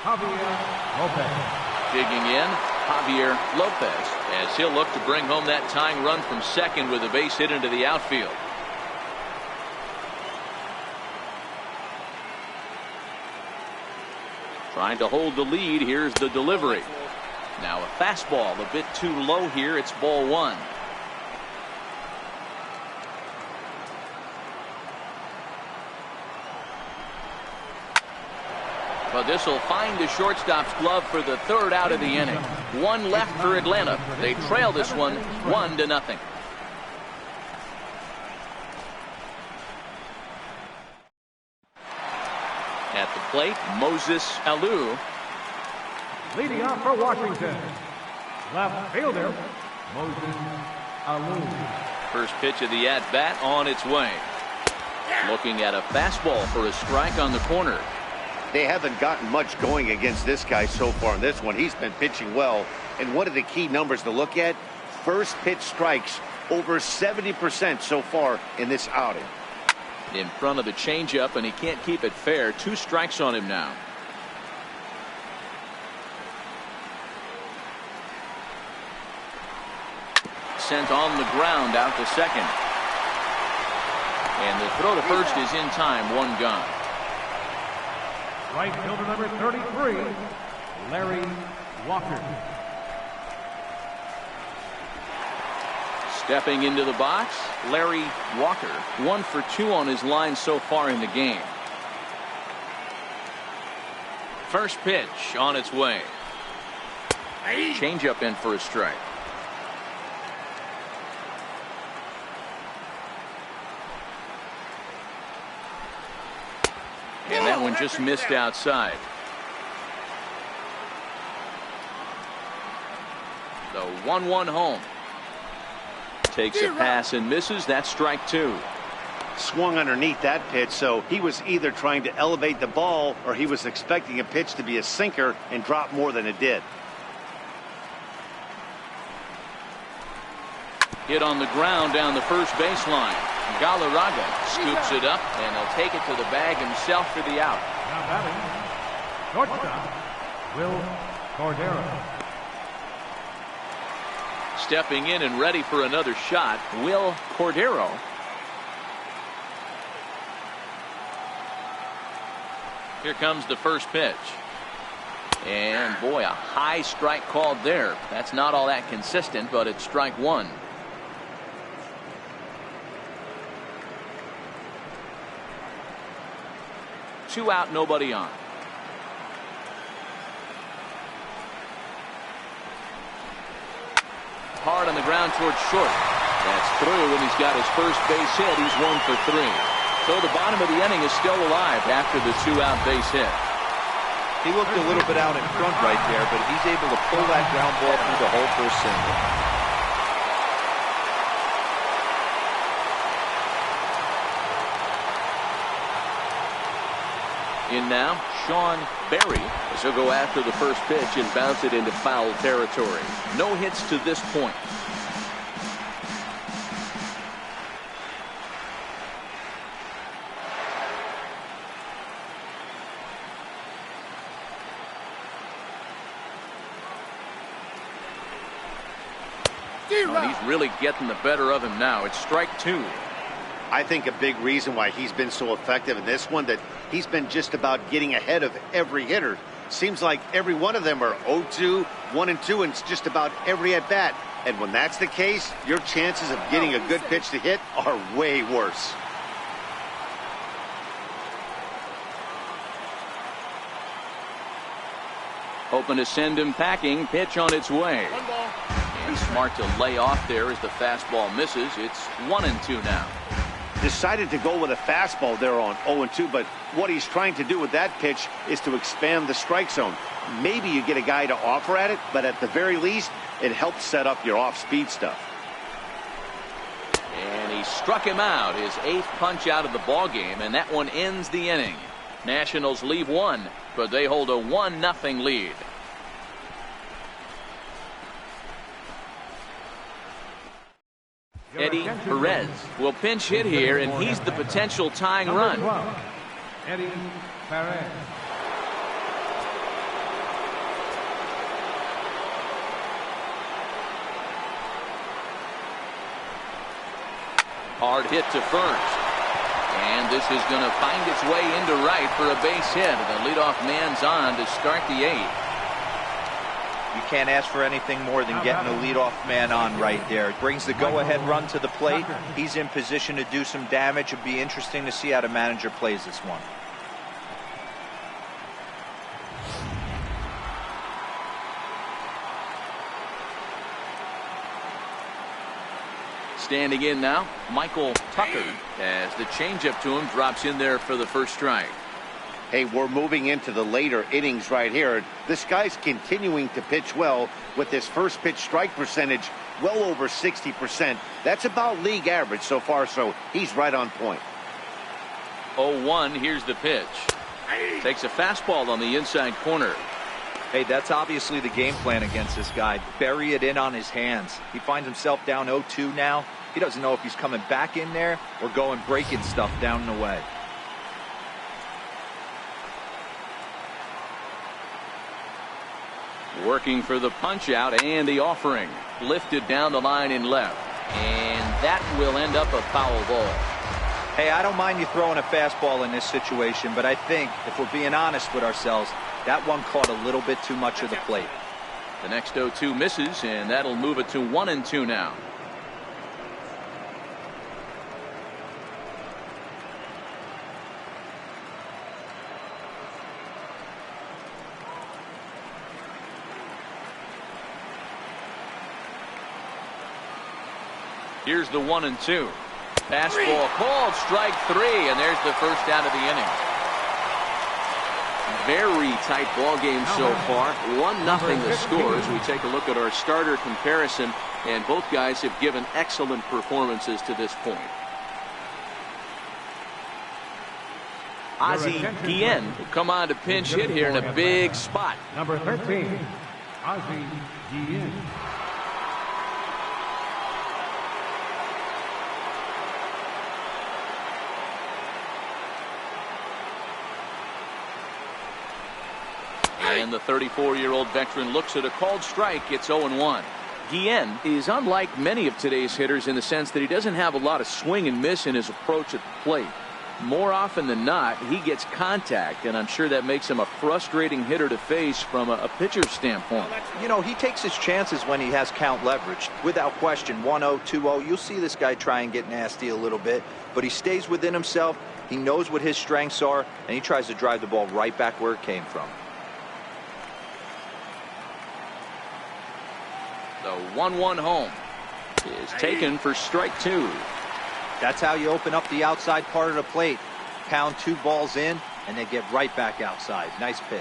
Javier Lopez. Digging in, Javier Lopez, as he'll look to bring home that tying run from second with a base hit into the outfield. Trying to hold the lead. Here's the delivery. Now a fastball a bit too low here. It's ball 1. But this will find the shortstop's glove for the 3rd out of the inning. 1 left for Atlanta. They trail this one 1-0. At the plate, Moses Alou. Leading off for Washington, left fielder, Moses Alou. First pitch of the at-bat on its way. Looking at a fastball for a strike on the corner. They haven't gotten much going against this guy so far in this one. He's been pitching well. And one of the key numbers to look at, first pitch strikes over 70% so far in this outing. In front of the changeup, and he can't keep it fair. 2 strikes on him now. Sent on the ground out to second. And the throw to first is in time. 1 gone. Right fielder number 33, Larry Walker. Stepping into the box, Larry Walker. 1 for 2 on his line so far in the game. First pitch on its way. Changeup in for a strike. And that one just missed outside. The 1-1 home. Takes a pass and misses. That's strike 2. swung underneath that pitch, so he was either trying to elevate the ball or he was expecting a pitch to be a sinker and drop more than it did. Hit on the ground down the first baseline. Galarraga scoops it up, and he'll take it to the bag himself for the out. Now batting, shortstop, Will Cordero. Stepping in and ready for another shot, Will Cordero. Here comes the first pitch. And boy, a high strike called there. That's not all that consistent, but it's strike one. Two out, nobody on. Hard on the ground towards short. That's through, and he's got his first base hit. He's 1 for 3. So the bottom of the inning is still alive after the 2-out base hit. He looked a little bit out in front right there, but he's able to pull that ground ball through the hole for a single. In now, Sean Berry, as he'll go after the first pitch and bounce it into foul territory. No hits to this point. Oh, he's really getting the better of him now. It's strike two. I think a big reason why he's been so effective in this one, that he's been just about getting ahead of every hitter. Seems like every one of them are 0-2, 1-2, and it's just about every at bat. And when that's the case, your chances of getting a good pitch to hit are way worse. Hoping to send him packing. Pitch on its way. And smart to lay off there as the fastball misses. It's 1-2 now. Decided to go with a fastball there on 0-2, but what he's trying to do with that pitch is to expand the strike zone. Maybe you get a guy to offer at it, but at the very least, it helps set up your off-speed stuff. And he struck him out, his 8th punch out of the ball game, and that one ends the inning. Nationals leave one, but they hold a 1-0 lead. Eddie Perez will pinch hit here, and he's the potential tying run. Eddie Perez. Hard hit to first. And this is going to find its way into right for a base hit. The leadoff man's on to start the 8th. You can't ask for anything more than getting a leadoff man on right there. It brings the go-ahead run to the plate. He's in position to do some damage. It'd be interesting to see how the manager plays this one. Standing in now, Michael Tucker, as the changeup to him drops in there for the first strike. Hey, we're moving into the later innings right here. This guy's continuing to pitch well with his first pitch strike percentage well over 60%. That's about league average so far, so he's right on point. 0-1, here's the pitch. Takes a fastball on the inside corner. Hey, that's obviously the game plan against this guy. Bury it in on his hands. He finds himself down 0-2 now. He doesn't know if he's coming back in there or going breaking stuff down and away. Working for the punch out and the offering. Lifted down the line in left. And that will end up a foul ball. Hey, I don't mind you throwing a fastball in this situation, but I think if we're being honest with ourselves, that one caught a little bit too much of the plate. The next 0-2 misses, and that'll move it to 1-2 now. Here's the 1-2. Fastball called, strike 3, and there's the first out of the inning. Very tight ball game so far. 1-0 the score as we take a look at our starter comparison, and both guys have given excellent performances to this point. Ozzie Guillen will come on to pinch hit here in a big spot. Number 13, Ozzie Guillen. And the 34-year-old veteran looks at a called strike. It's 0-1. Guillen is unlike many of today's hitters in the sense that he doesn't have a lot of swing and miss in his approach at the plate. More often than not, he gets contact, and I'm sure that makes him a frustrating hitter to face from a pitcher's standpoint. You know, he takes his chances when he has count leverage. Without question, 1-0, 2-0, you'll see this guy try and get nasty a little bit, but he stays within himself. He knows what his strengths are, and he tries to drive the ball right back where it came from. The 1-1 home is taken for strike 2. That's how you open up the outside part of the plate. Pound 2 balls in, and they get right back outside. Nice pitch.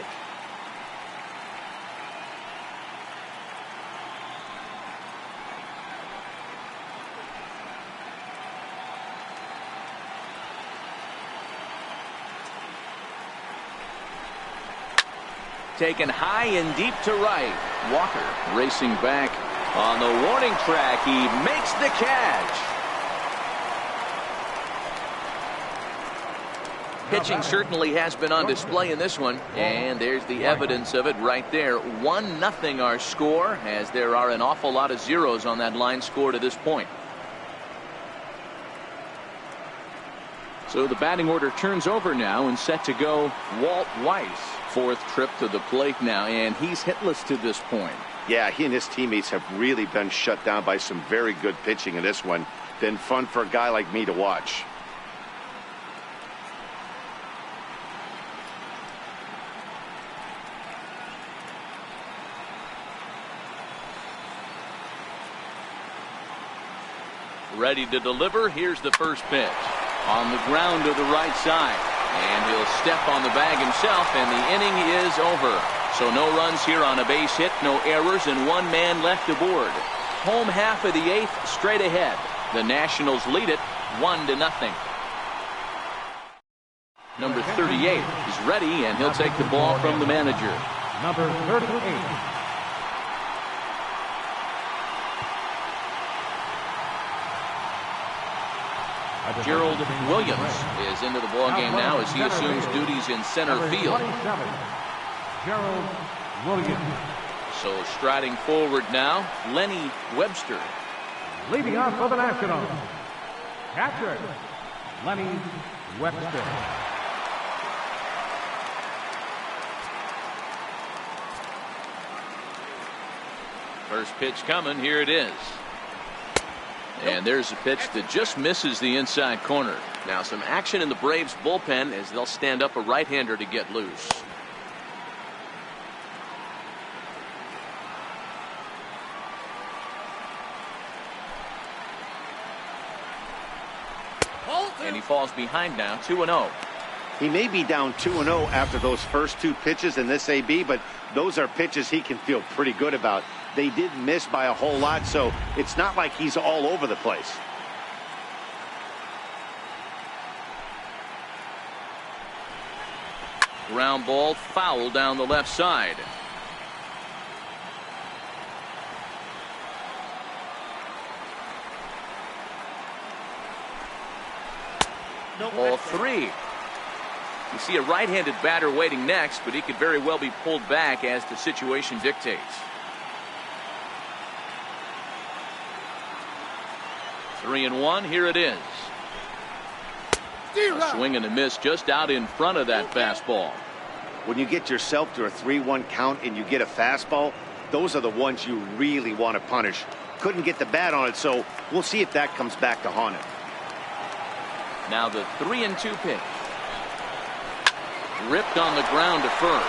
Taken high and deep to right. Walker racing back on the warning track. He makes the catch. Pitching certainly has been on display in this one, and there's the evidence of it right there. 1-0 our score, as there are an awful lot of zeros on that line score to this point. So the batting order turns over now, and set to go Walt Weiss. 4th trip to the plate now, and he's hitless to this point. Yeah, he and his teammates have really been shut down by some very good pitching in this one. Been fun for a guy like me to watch. Ready to deliver. Here's the first pitch. On the ground to the right side. And he'll step on the bag himself, and the inning is over. So no runs here on a base hit, no errors, and 1 man left aboard. Home half of the 8th straight ahead. The Nationals lead it 1-0. Number 38 is ready, and he'll take the ball from the manager. Number 38. Gerald Williams is into the ballgame now as he assumes duties in center field. Gerald Williams. So striding forward now, Lenny Webster. Leading off for the Nationals, catcher, Lenny Webster. First pitch coming, here it is. And there's a pitch that just misses the inside corner. Now some action in the Braves bullpen as they'll stand up a right-hander to get loose. And he falls behind now, 2-0. He may be down 2-0 after those first 2 pitches in this AB, but those are pitches he can feel pretty good about. They did miss by a whole lot, so it's not like he's all over the place. Ground ball foul down the left side. Ball 3. You see a right-handed batter waiting next, but he could very well be pulled back as the situation dictates. 3-1. Here it is. A swing and a miss just out in front of that fastball. When you get yourself to a 3-1 count and you get a fastball, those are the ones you really want to punish. Couldn't get the bat on it, so we'll see if that comes back to haunt him. Now the 3-2 pitch. Ripped on the ground to first.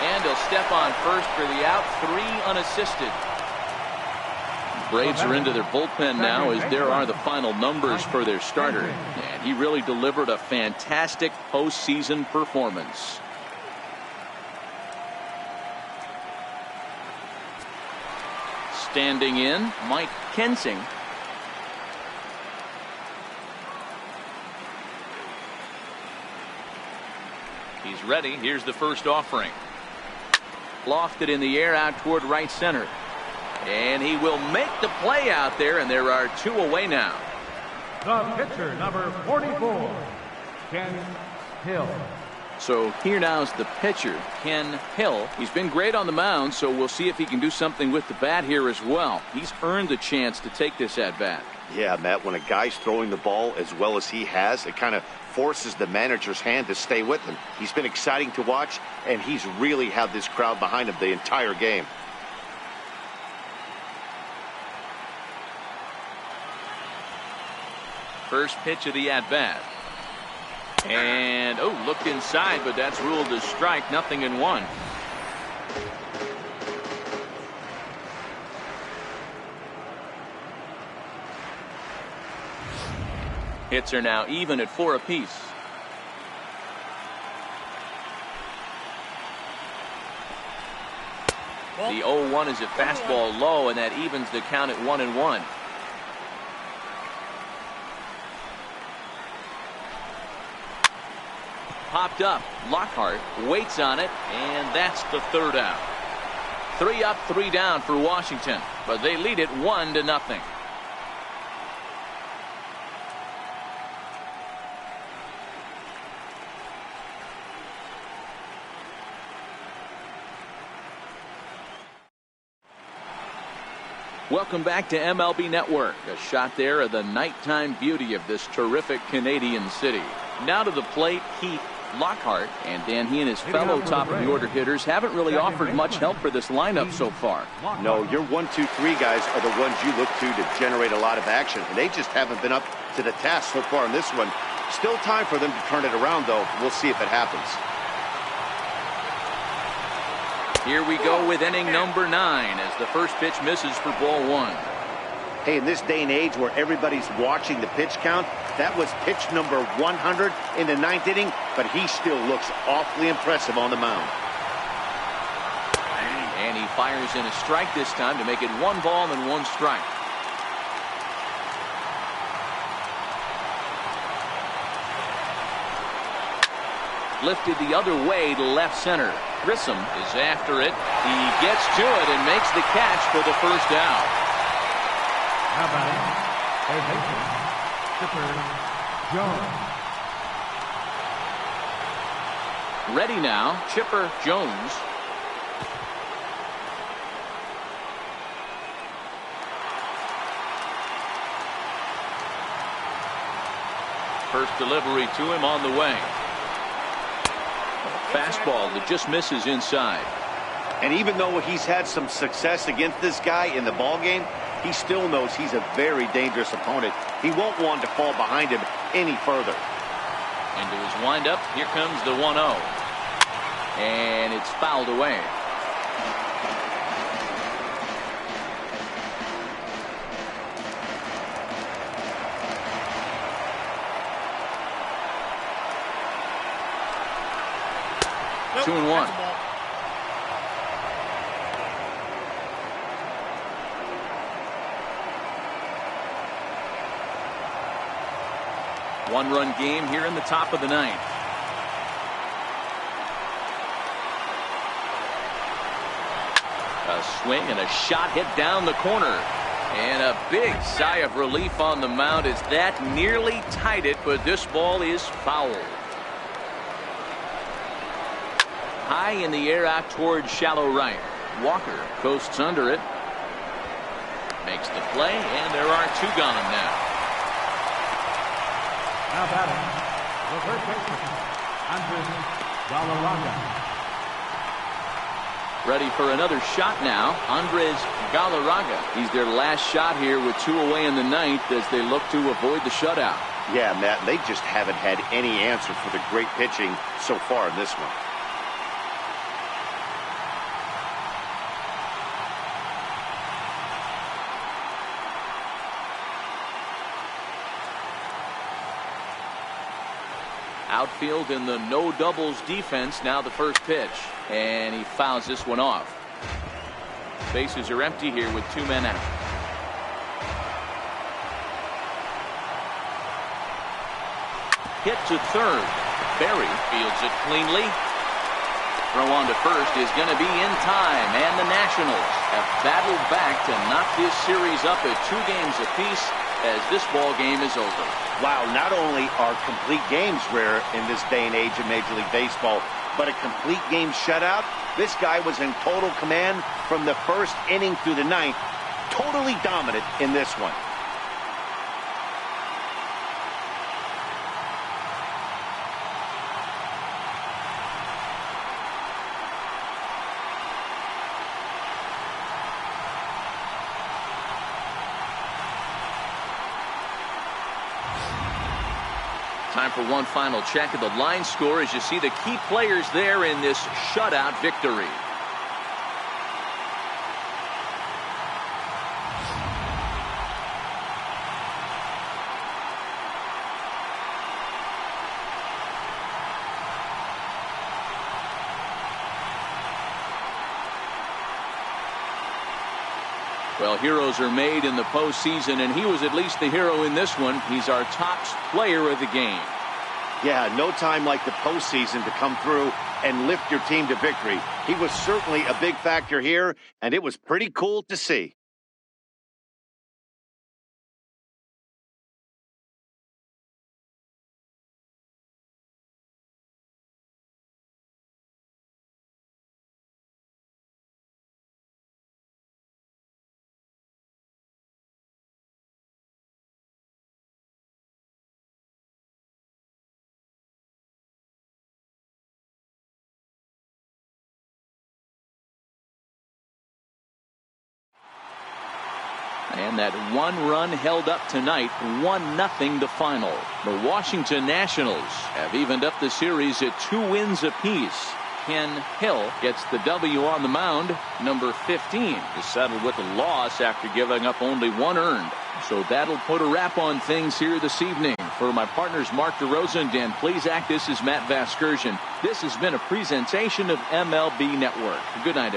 And he'll step on first for the out. 3 unassisted. Braves are into their bullpen now as there are the final numbers for their starter. And he really delivered a fantastic postseason performance. Standing in, Mike Kensing. He's ready. Here's the first offering. Lofted in the air out toward right center. And he will make the play out there, and there are 2 away now. The pitcher, number 44, Ken Hill. So here now is the pitcher, Ken Hill. He's been great on the mound, so we'll see if he can do something with the bat here as well. He's earned the chance to take this at bat. Yeah, Matt, when a guy's throwing the ball as well as he has, it kind of forces the manager's hand to stay with him. He's been exciting to watch, and he's really had this crowd behind him the entire game. First pitch of the at-bat. And, looked inside, but that's ruled a strike. 0-1. Hits are now even at 4 apiece. The 0-1 is a fastball low, and that evens the count at 1-1. Popped up. Lockhart waits on it, and that's the 3rd out. 3 up, 3 down for Washington, but they lead it 1-0. Welcome back to MLB Network. A shot there of the nighttime beauty of this terrific Canadian city. Now to the plate, Keith Lockhart. And Dan, he and his fellow top of the order hitters haven't really offered much help for this lineup so far. No, your 1, 2, 3 guys are the ones you look to generate a lot of action. And they just haven't been up to the task so far in this one. Still time for them to turn it around, though. We'll see if it happens. Here we go with inning number 9 as the first pitch misses for ball 1. Hey, in this day and age where everybody's watching the pitch count, that was pitch number 100 in the 9th inning, but he still looks awfully impressive on the mound. And he fires in a strike this time to make it 1 ball and 1 strike. Lifted the other way to left center. Grissom is after it. He gets to it and makes the catch for the first out. How about a baseman, Chipper Jones. Ready now, Chipper Jones. First delivery to him on the way. Fastball that just misses inside. And even though he's had some success against this guy in the ball game, he still knows he's a very dangerous opponent. He won't want to fall behind him any further. Into his windup, here comes the 1-0. And it's fouled away. Nope. 2-1. One-run game here in the top of the 9th. A swing and a shot hit down the corner. And a big sigh of relief on the mound as that nearly tied it, but this ball is foul. High in the air out toward shallow right. Walker coasts under it. Makes the play, and there are 2 gone now. Now batting, the third baseman, Andres Galarraga. Ready for another shot now, Andres Galarraga. He's their last shot here with 2 away in the 9th as they look to avoid the shutout. Yeah, Matt, they just haven't had any answer for the great pitching so far in this one. Outfield in the no doubles defense. Now the first pitch, and he fouls this one off. Bases are empty here with 2 men out. Hit to third. Berry fields it cleanly. Throw on to first is going to be in time, and the Nationals have battled back to knock this series up at 2 games apiece as this ball game is over. Wow, not only are complete games rare in this day and age of Major League Baseball, but a complete game shutout. This guy was in total command from the first inning through the 9th. Totally dominant in this one. Time for one final check of the line score as you see the key players there in this shutout victory. Well, heroes are made in the postseason, and he was at least the hero in this one. He's our top player of the game. Yeah, no time like the postseason to come through and lift your team to victory. He was certainly a big factor here, and it was pretty cool to see. And that one run held up tonight, 1-0 the final. The Washington Nationals have evened up the series at 2 wins apiece. Ken Hill gets the W on the mound. Number 15 is settled with a loss after giving up only 1 earned. So that'll put a wrap on things here this evening. For my partners Mark DeRosa and Dan Plesac, this is Matt Vasgersian. This has been a presentation of MLB Network. Good night, everyone.